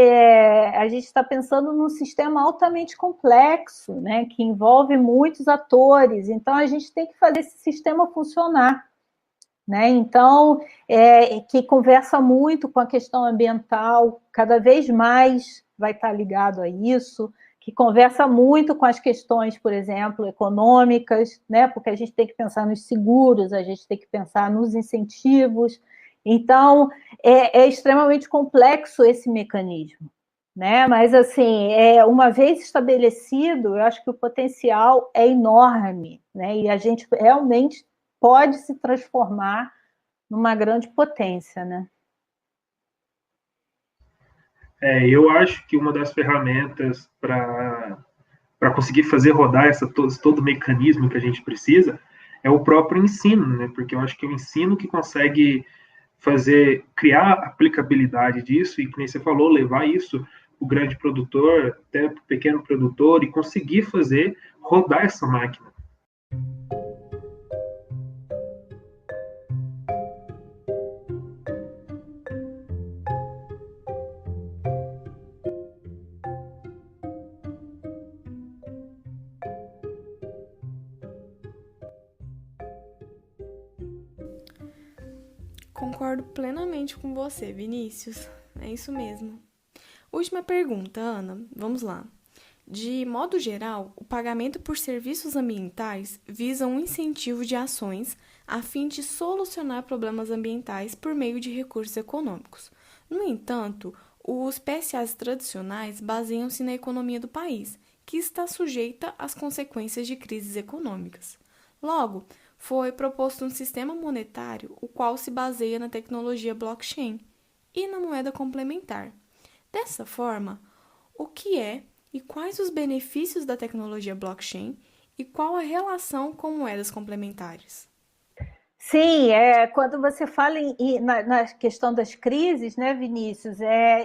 está pensando num sistema altamente complexo, né, que envolve muitos atores. Então, a gente tem que fazer esse sistema funcionar. Né? Então, que conversa muito com a questão ambiental, cada vez mais vai estar ligado a isso, que conversa muito com as questões, por exemplo, econômicas, né? Porque a gente tem que pensar nos seguros, a gente tem que pensar nos incentivos. Então, é extremamente complexo esse mecanismo. Né? Mas, assim, uma vez estabelecido, eu acho que o potencial é enorme, né? E a gente realmente pode se transformar numa grande potência, né? Eu acho que uma das ferramentas para conseguir fazer rodar todo o mecanismo que a gente precisa é o próprio ensino, né? Porque eu acho que é o ensino que consegue criar aplicabilidade disso e, como você falou, levar isso o grande produtor, até o pequeno produtor e conseguir fazer rodar essa máquina. Concordo plenamente com você, Vinícius. É isso mesmo. Última pergunta, Ana. Vamos lá. De modo geral, o pagamento por serviços ambientais visa um incentivo de ações a fim de solucionar problemas ambientais por meio de recursos econômicos. No entanto, os PSAs tradicionais baseiam-se na economia do país, que está sujeita às consequências de crises econômicas. Logo, foi proposto um sistema monetário o qual se baseia na tecnologia blockchain e na moeda complementar. Dessa forma, o que é e quais os benefícios da tecnologia blockchain e qual a relação com moedas complementares? Sim, quando você fala na questão das crises, né, Vinícius,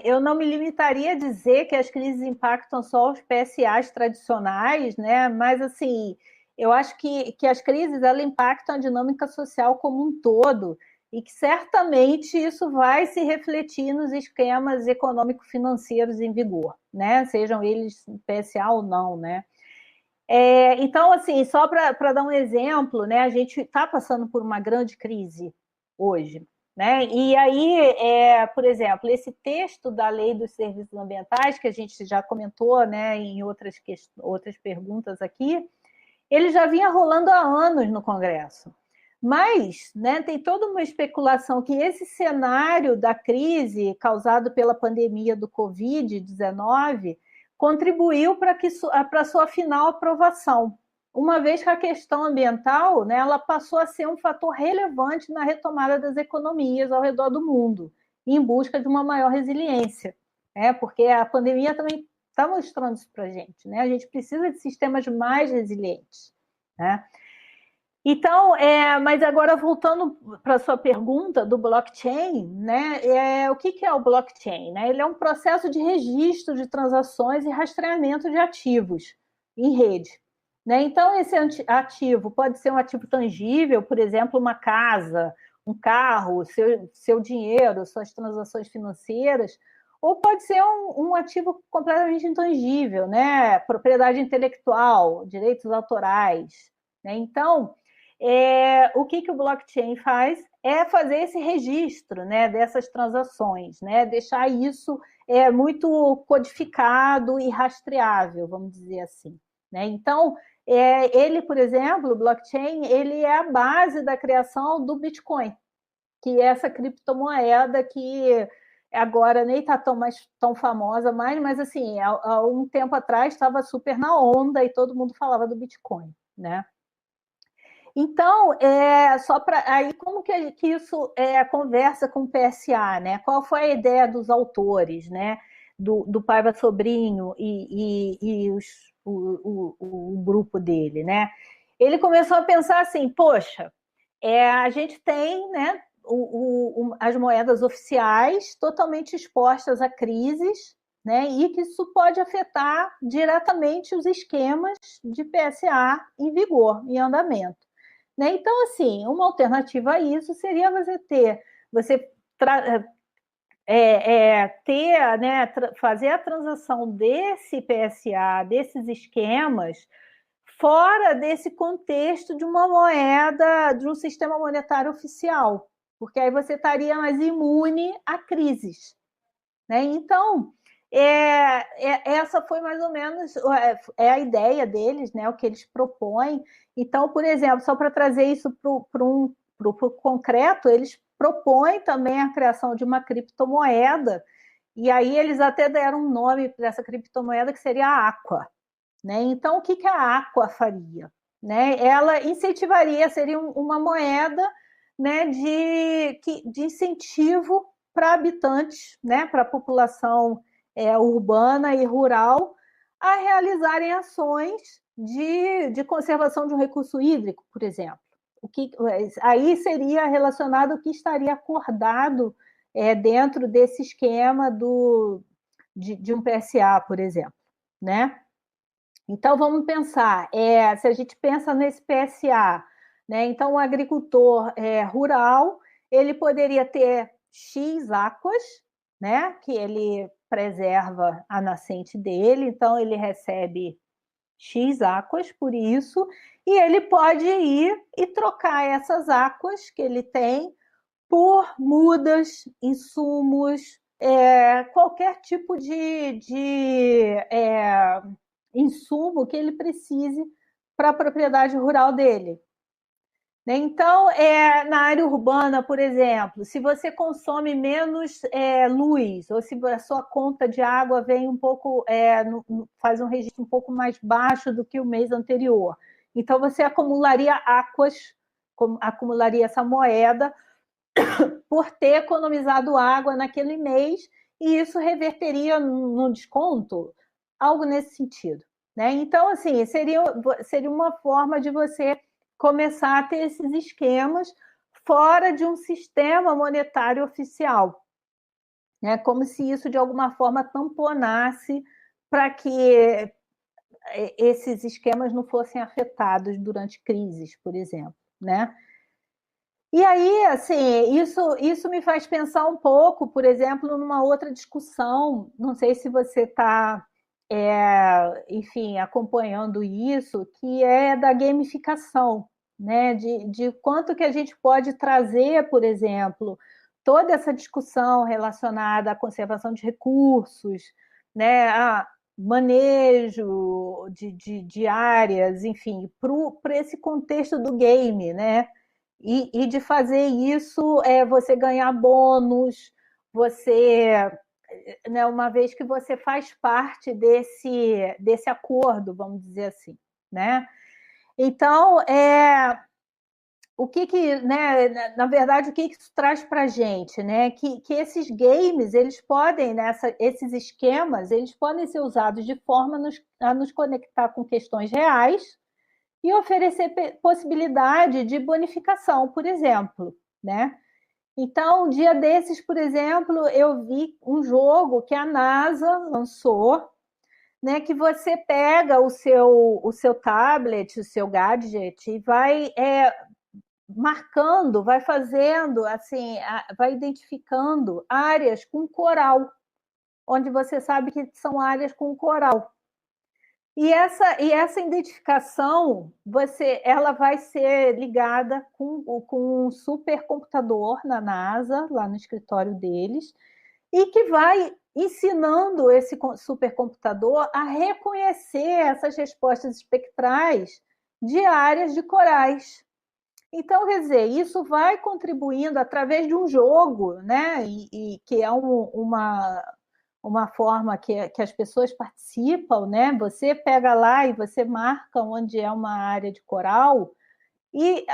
eu não me limitaria a dizer que as crises impactam só os PSAs tradicionais, né, mas assim, eu acho que as crises elas impactam a dinâmica social como um todo e que certamente isso vai se refletir nos esquemas econômico-financeiros em vigor, né, sejam eles PSA ou não, né. Então, assim, só para dar um exemplo, né, a gente está passando por uma grande crise hoje, né? E aí, por exemplo, esse texto da Lei dos Serviços Ambientais, que a gente já comentou, né, em outras perguntas aqui, ele já vinha rolando há anos no Congresso. Mas, né, tem toda uma especulação que esse cenário da crise causado pela pandemia do Covid-19 contribuiu para a sua final aprovação, uma vez que a questão ambiental, né, ela passou a ser um fator relevante na retomada das economias ao redor do mundo, em busca de uma maior resiliência, né, porque a pandemia também está mostrando isso para a gente, né? A gente precisa de sistemas mais resilientes, né? Então, mas agora voltando para a sua pergunta do blockchain, né? O que é o blockchain? Né? Ele é um processo de registro de transações e rastreamento de ativos em rede. Né? Então, esse ativo pode ser um ativo tangível, por exemplo, uma casa, um carro, seu dinheiro, suas transações financeiras, ou pode ser um ativo completamente intangível, né? Propriedade intelectual, direitos autorais. Né? Então, o que o blockchain faz é fazer esse registro, né, dessas transações, né? Deixar isso muito codificado e rastreável, vamos dizer assim. Né? Então, ele, por exemplo, o blockchain, ele é a base da criação do Bitcoin, que é essa criptomoeda que agora nem está tão famosa mais, mas assim, há um tempo atrás estava super na onda e todo mundo falava do Bitcoin, né? Então, só para aí como que isso conversa com o PSA, né? Qual foi a ideia dos autores, né? Do Paiva Sobrinho e o grupo dele, né? Ele começou a pensar assim, poxa, a gente tem, né, as moedas oficiais totalmente expostas a crises, né, e que isso pode afetar diretamente os esquemas de PSA em vigor, em andamento. Né? Então, assim, uma alternativa a isso seria fazer a transação desse PSA, desses esquemas, fora desse contexto de uma moeda, de um sistema monetário oficial, porque aí você estaria mais imune a crises. Né? Então, essa foi mais ou menos a ideia deles, né, o que eles propõem. Então, por exemplo, só para trazer isso para o concreto, eles propõem também a criação de uma criptomoeda, e aí eles até deram um nome para essa criptomoeda que seria a Aqua. Né? Então, o que a Aqua faria? Né? Ela incentivaria, seria uma moeda, né, de incentivo para habitantes, né, para a população urbana e rural, a realizarem ações de conservação de um recurso hídrico, por exemplo. Aí seria relacionado ao que estaria acordado dentro desse esquema de um PSA, por exemplo. Né? Então, vamos pensar, se a gente pensa nesse PSA, né, então o agricultor rural, ele poderia ter X aquas, né, que ele preserva a nascente dele, então ele recebe X aquas por isso, e ele pode ir e trocar essas aquas que ele tem por mudas, insumos, qualquer tipo de insumo que ele precise para a propriedade rural dele. Então, na área urbana, por exemplo, se você consome menos luz, ou se a sua conta de água vem um pouco, faz um registro um pouco mais baixo do que o mês anterior, então você acumularia aquas, acumularia essa moeda por ter economizado água naquele mês, e isso reverteria no desconto, algo nesse sentido. Né? Então, assim, seria uma forma de você começar a ter esses esquemas fora de um sistema monetário oficial. Né? Como se isso, de alguma forma, tamponasse para que esses esquemas não fossem afetados durante crises, por exemplo. Né? E aí, assim, isso me faz pensar um pouco, por exemplo, numa outra discussão, não sei se você está enfim, acompanhando isso, que é da gamificação, né? De quanto que a gente pode trazer, por exemplo, toda essa discussão relacionada à conservação de recursos, né? A manejo de áreas, enfim, para esse contexto do game, né? E de fazer isso, você ganhar bônus, você, né, uma vez que você faz parte desse acordo, vamos dizer assim, né? Então, né, na verdade, o que isso traz para a gente, né? Que esses games, eles podem, esses esquemas, eles podem ser usados de forma a nos conectar com questões reais e oferecer possibilidade de bonificação, por exemplo, né? Então, um dia desses, por exemplo, eu vi um jogo que a NASA lançou, né, que você pega o seu tablet, o seu gadget e vai marcando, vai fazendo, assim, vai identificando áreas com coral, onde você sabe que são áreas com coral. E essa identificação, ela vai ser ligada com um supercomputador na NASA, lá no escritório deles, e que vai ensinando esse supercomputador a reconhecer essas respostas espectrais de áreas de corais. Então, quer dizer, isso vai contribuindo através de um jogo, né? E que é uma forma que as pessoas participam, né? Você pega lá e você marca onde é uma área de coral, e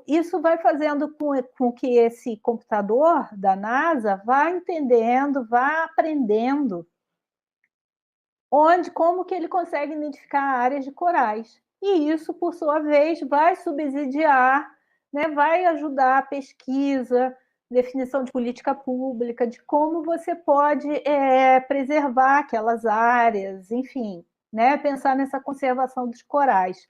isso vai fazendo com que esse computador da NASA vá entendendo, vá aprendendo como que ele consegue identificar áreas de corais. E isso, por sua vez, vai subsidiar, né, vai ajudar a pesquisa, definição de política pública, de como você pode preservar aquelas áreas, enfim, né, pensar nessa conservação dos corais.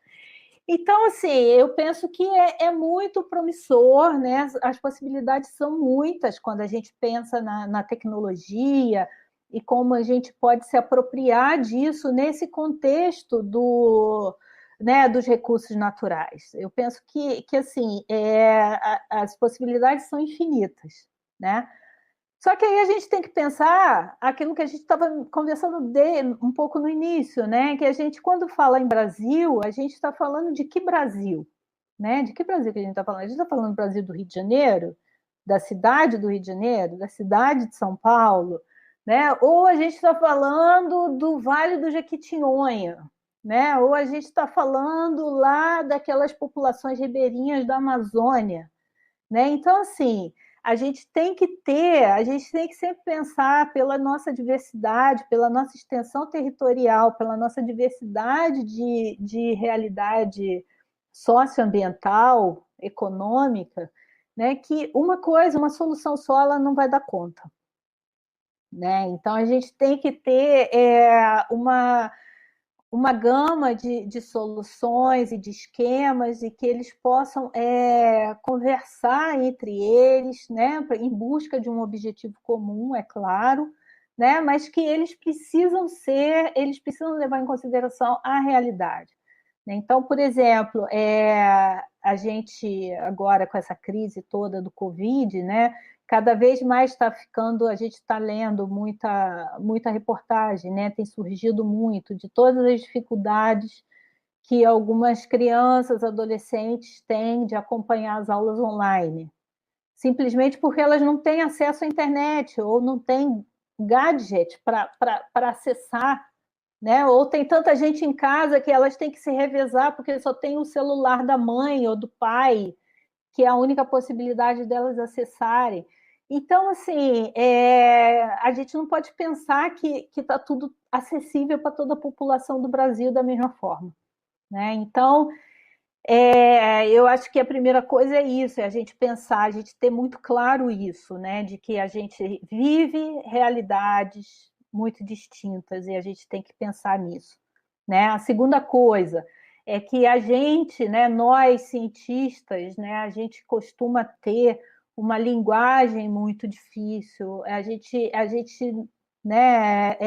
Então, assim, eu penso que é muito promissor, né? As possibilidades são muitas quando a gente pensa na tecnologia e como a gente pode se apropriar disso nesse contexto né, dos recursos naturais. Eu penso que assim, as possibilidades são infinitas, né? Só que aí a gente tem que pensar aquilo que a gente estava conversando um pouco no início, né? Que a gente, quando fala em Brasil, a gente está falando de que Brasil? Né? De que Brasil que a gente está falando? A gente está falando do Brasil do Rio de Janeiro, da cidade do Rio de Janeiro, da cidade de São Paulo, né? Ou a gente está falando do Vale do Jequitinhonha, né? Ou a gente está falando lá daquelas populações ribeirinhas da Amazônia, né? Então, assim, a gente tem que sempre pensar pela nossa diversidade, pela nossa extensão territorial, pela nossa diversidade de realidade socioambiental, econômica, né? Que uma solução só, ela não vai dar conta, né? Então, a gente tem que ter uma gama de soluções e de esquemas e que eles possam conversar entre eles, né, em busca de um objetivo comum, é claro, né, mas que eles precisam levar em consideração a realidade. Então, por exemplo, a gente agora com essa crise toda do Covid, né, cada vez mais a gente está lendo muita reportagem, né? Tem surgido muito de todas as dificuldades que algumas crianças, adolescentes têm de acompanhar as aulas online, simplesmente porque elas não têm acesso à internet ou não têm gadget para acessar, né? Ou tem tanta gente em casa que elas têm que se revezar porque só tem o celular da mãe ou do pai, que é a única possibilidade delas acessarem. Então, assim, a gente não pode pensar que está tudo acessível para toda a população do Brasil da mesma forma, né? Então, eu acho que a primeira coisa é isso, é a gente pensar, a gente ter muito claro isso, né? De que a gente vive realidades muito distintas e a gente tem que pensar nisso, né? A segunda coisa é que a gente, né, nós cientistas, né, a gente costuma ter uma linguagem muito difícil, a gente né?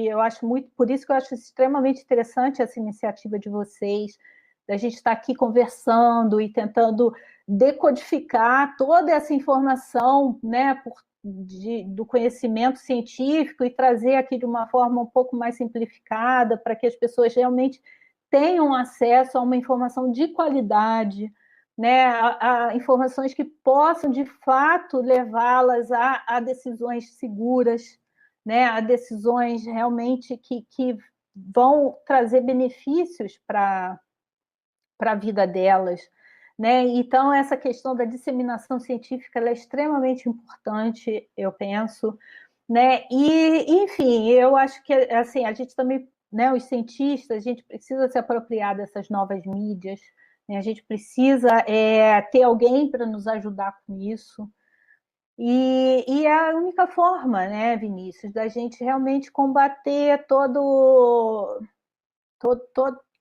Eu acho muito, por isso que eu acho extremamente interessante essa iniciativa de vocês, da gente estar aqui conversando e tentando decodificar toda essa informação, né, do conhecimento científico e trazer aqui de uma forma um pouco mais simplificada para que as pessoas realmente tenham acesso a uma informação de qualidade, né, a informações que possam de fato levá-las a decisões seguras, né, a decisões realmente que vão trazer benefícios para a vida delas, né? Então, essa questão da disseminação científica é extremamente importante, eu penso, né? E, enfim, eu acho que assim, a gente também, né, os cientistas, a gente precisa se apropriar dessas novas mídias, né? A gente precisa ter alguém para nos ajudar com isso. E é a única forma, né, Vinícius, da gente realmente combater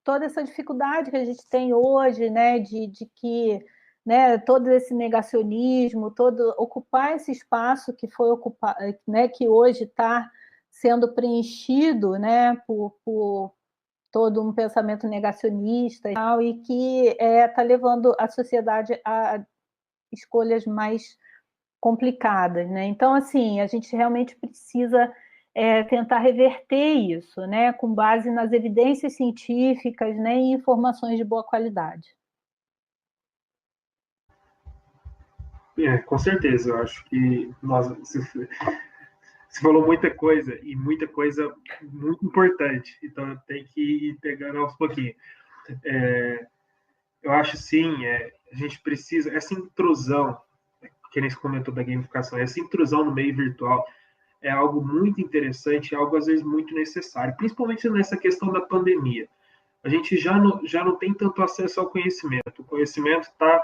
toda essa dificuldade que a gente tem hoje, né, de que, né, todo esse negacionismo, todo ocupar esse espaço que foi ocupado, né, que hoje está sendo preenchido, né, por todo um pensamento negacionista e tal, e que está levando a sociedade a escolhas mais complicadas, né? Então, assim, a gente realmente precisa tentar reverter isso, né? Com base nas evidências científicas, né? E informações de boa qualidade. Com certeza, eu acho que você falou muita coisa e muita coisa muito importante, então tem que ir pegando aos pouquinhos. Eu acho sim, a gente precisa, essa intrusão, que nem você comentou da gamificação, essa intrusão no meio virtual é algo muito interessante, é algo às vezes muito necessário, principalmente nessa questão da pandemia. A gente já não tem tanto acesso ao conhecimento, o conhecimento está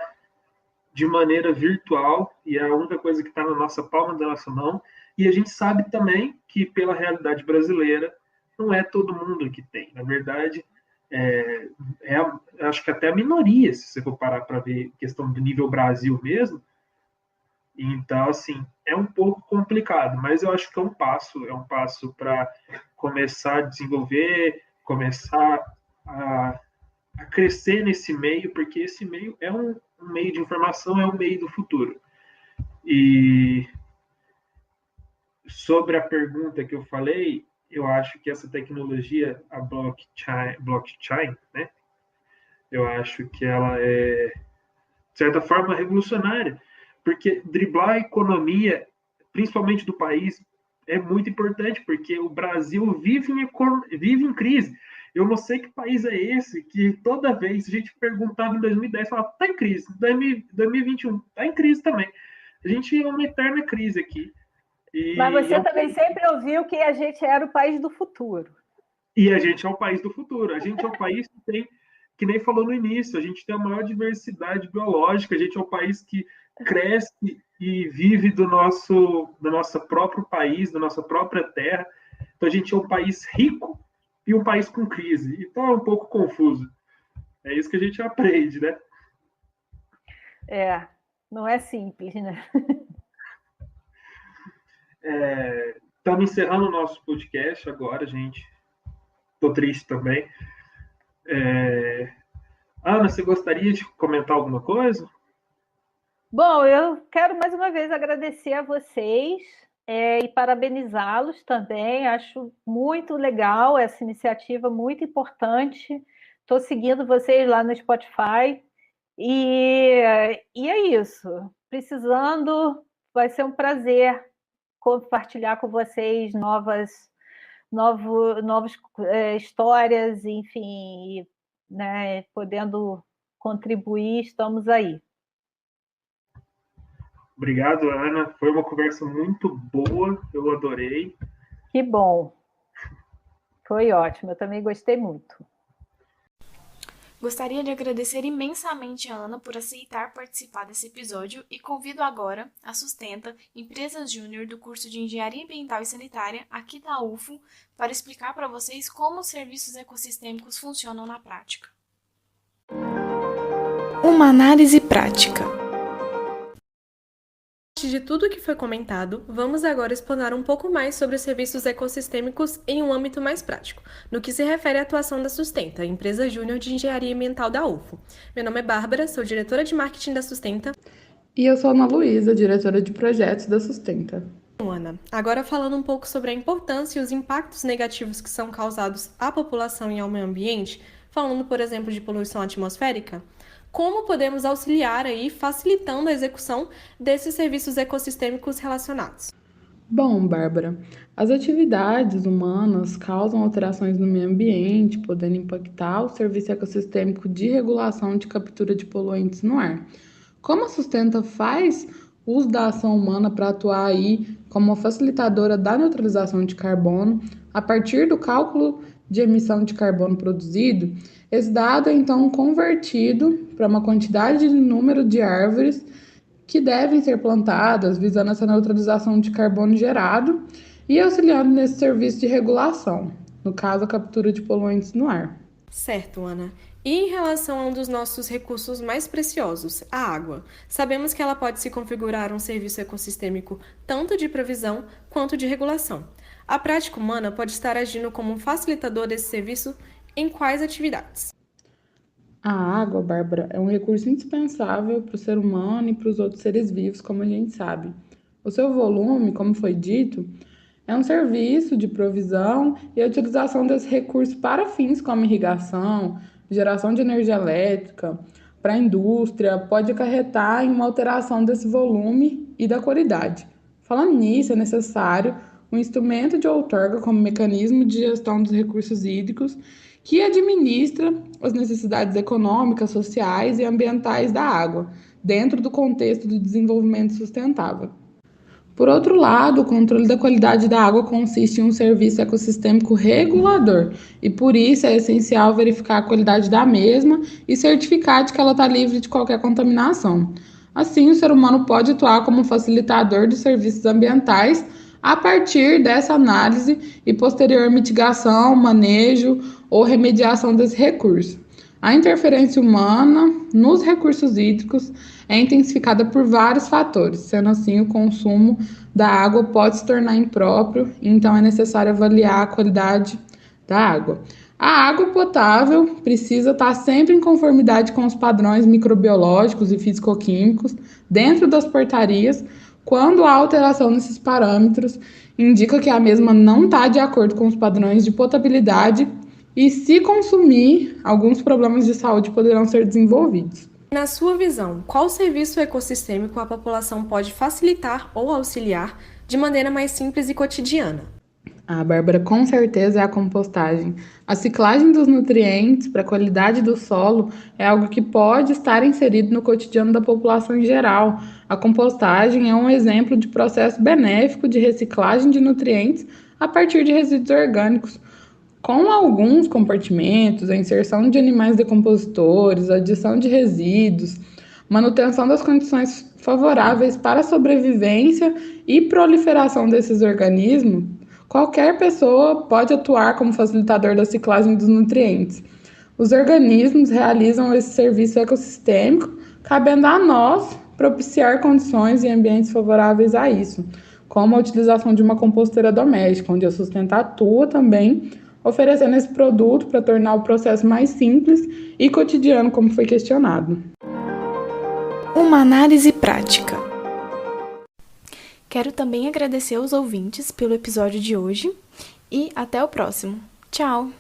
de maneira virtual e é a única coisa que está na nossa palma da nossa mão, e a gente sabe também que pela realidade brasileira não é todo mundo que tem, na verdade acho que até a minoria, se você for parar para ver questão do nível Brasil mesmo. Então, assim, é um pouco complicado, mas eu acho que é um passo para começar a desenvolver, começar a crescer nesse meio, porque esse meio é um meio de informação, é um meio do futuro. E sobre a pergunta que eu falei, eu acho que essa tecnologia, a blockchain, né? Eu acho que ela é, de certa forma, revolucionária, porque driblar a economia, principalmente do país, é muito importante, porque o Brasil vive em crise. Eu não sei que país é esse que toda vez a gente perguntava em 2010, falava, está em crise, 2021 está em crise também. A gente é uma eterna crise aqui. Mas você também sempre ouviu que a gente era o país do futuro. E a gente é o país do futuro. A gente é o país que tem, que nem falou no início, a gente tem a maior diversidade biológica, a gente é o país que cresce e vive do nosso próprio país, da nossa própria terra. Então a gente é um país rico e um país com crise. Então é um pouco confuso. É isso que a gente aprende, né? Não é simples, né? Estamos encerrando o nosso podcast agora, gente. Estou triste também. Ana, você gostaria de comentar alguma coisa? Bom, eu quero mais uma vez agradecer a vocês e parabenizá-los também. Acho muito legal essa iniciativa, muito importante. Estou seguindo vocês lá no Spotify. E é isso. Precisando, vai ser um prazer compartilhar com vocês novas histórias, enfim, né, podendo contribuir, estamos aí. Obrigado, Ana. Foi uma conversa muito boa, eu adorei. Que bom. Foi ótimo, eu também gostei muito. Gostaria de agradecer imensamente a Ana por aceitar participar desse episódio e convido agora a Sustenta, empresa júnior do curso de Engenharia Ambiental e Sanitária aqui da UFO, para explicar para vocês como os serviços ecossistêmicos funcionam na prática. Uma análise prática. De tudo o que foi comentado, vamos agora explorar um pouco mais sobre os serviços ecossistêmicos em um âmbito mais prático, no que se refere à atuação da Sustenta, empresa júnior de engenharia ambiental da UFO. Meu nome é Bárbara, sou diretora de marketing da Sustenta. E eu sou Ana Luísa, diretora de projetos da Sustenta. Ana, agora falando um pouco sobre a importância e os impactos negativos que são causados à população e ao meio ambiente, falando, por exemplo, de poluição atmosférica, como podemos auxiliar aí, facilitando a execução desses serviços ecossistêmicos relacionados? Bom, Bárbara, as atividades humanas causam alterações no meio ambiente, podendo impactar o serviço ecossistêmico de regulação de captura de poluentes no ar. Como a Sustenta faz uso da ação humana para atuar aí como uma facilitadora da neutralização de carbono, a partir do cálculo de emissão de carbono produzido, esse dado é então convertido para uma quantidade de número de árvores que devem ser plantadas, visando essa neutralização de carbono gerado e auxiliando nesse serviço de regulação, no caso, a captura de poluentes no ar. Certo, Ana. E em relação a um dos nossos recursos mais preciosos, a água, sabemos que ela pode se configurar um serviço ecossistêmico tanto de previsão quanto de regulação. A prática humana pode estar agindo como um facilitador desse serviço em quais atividades? A água, Bárbara, é um recurso indispensável para o ser humano e para os outros seres vivos, como a gente sabe. O seu volume, como foi dito, é um serviço de provisão e a utilização desse recurso para fins como irrigação, geração de energia elétrica, para a indústria, pode acarretar em uma alteração desse volume e da qualidade. Falando nisso, é necessário um instrumento de outorga como mecanismo de gestão dos recursos hídricos que administra as necessidades econômicas, sociais e ambientais da água, dentro do contexto do desenvolvimento sustentável. Por outro lado, o controle da qualidade da água consiste em um serviço ecossistêmico regulador e, por isso, é essencial verificar a qualidade da mesma e certificar de que ela está livre de qualquer contaminação. Assim, o ser humano pode atuar como facilitador de serviços ambientais a partir dessa análise e posterior mitigação, manejo ou remediação desse recurso. A interferência humana nos recursos hídricos é intensificada por vários fatores, sendo assim o consumo da água pode se tornar impróprio, então é necessário avaliar a qualidade da água. A água potável precisa estar sempre em conformidade com os padrões microbiológicos e físico-químicos dentro das portarias. Quando há alteração nesses parâmetros, indica que a mesma não está de acordo com os padrões de potabilidade e, se consumir, alguns problemas de saúde poderão ser desenvolvidos. Na sua visão, qual serviço ecossistêmico a população pode facilitar ou auxiliar de maneira mais simples e cotidiana? Bárbara, com certeza é a compostagem. A ciclagem dos nutrientes para a qualidade do solo é algo que pode estar inserido no cotidiano da população em geral. A compostagem é um exemplo de processo benéfico de reciclagem de nutrientes a partir de resíduos orgânicos. Com alguns compartimentos, a inserção de animais decompositores, a adição de resíduos, manutenção das condições favoráveis para a sobrevivência e proliferação desses organismos, qualquer pessoa pode atuar como facilitador da ciclagem dos nutrientes. Os organismos realizam esse serviço ecossistêmico, cabendo a nós propiciar condições e ambientes favoráveis a isso, como a utilização de uma composteira doméstica, onde a Sustenta atua também, oferecendo esse produto para tornar o processo mais simples e cotidiano, como foi questionado. Uma análise prática. Quero também agradecer aos ouvintes pelo episódio de hoje e até o próximo. Tchau!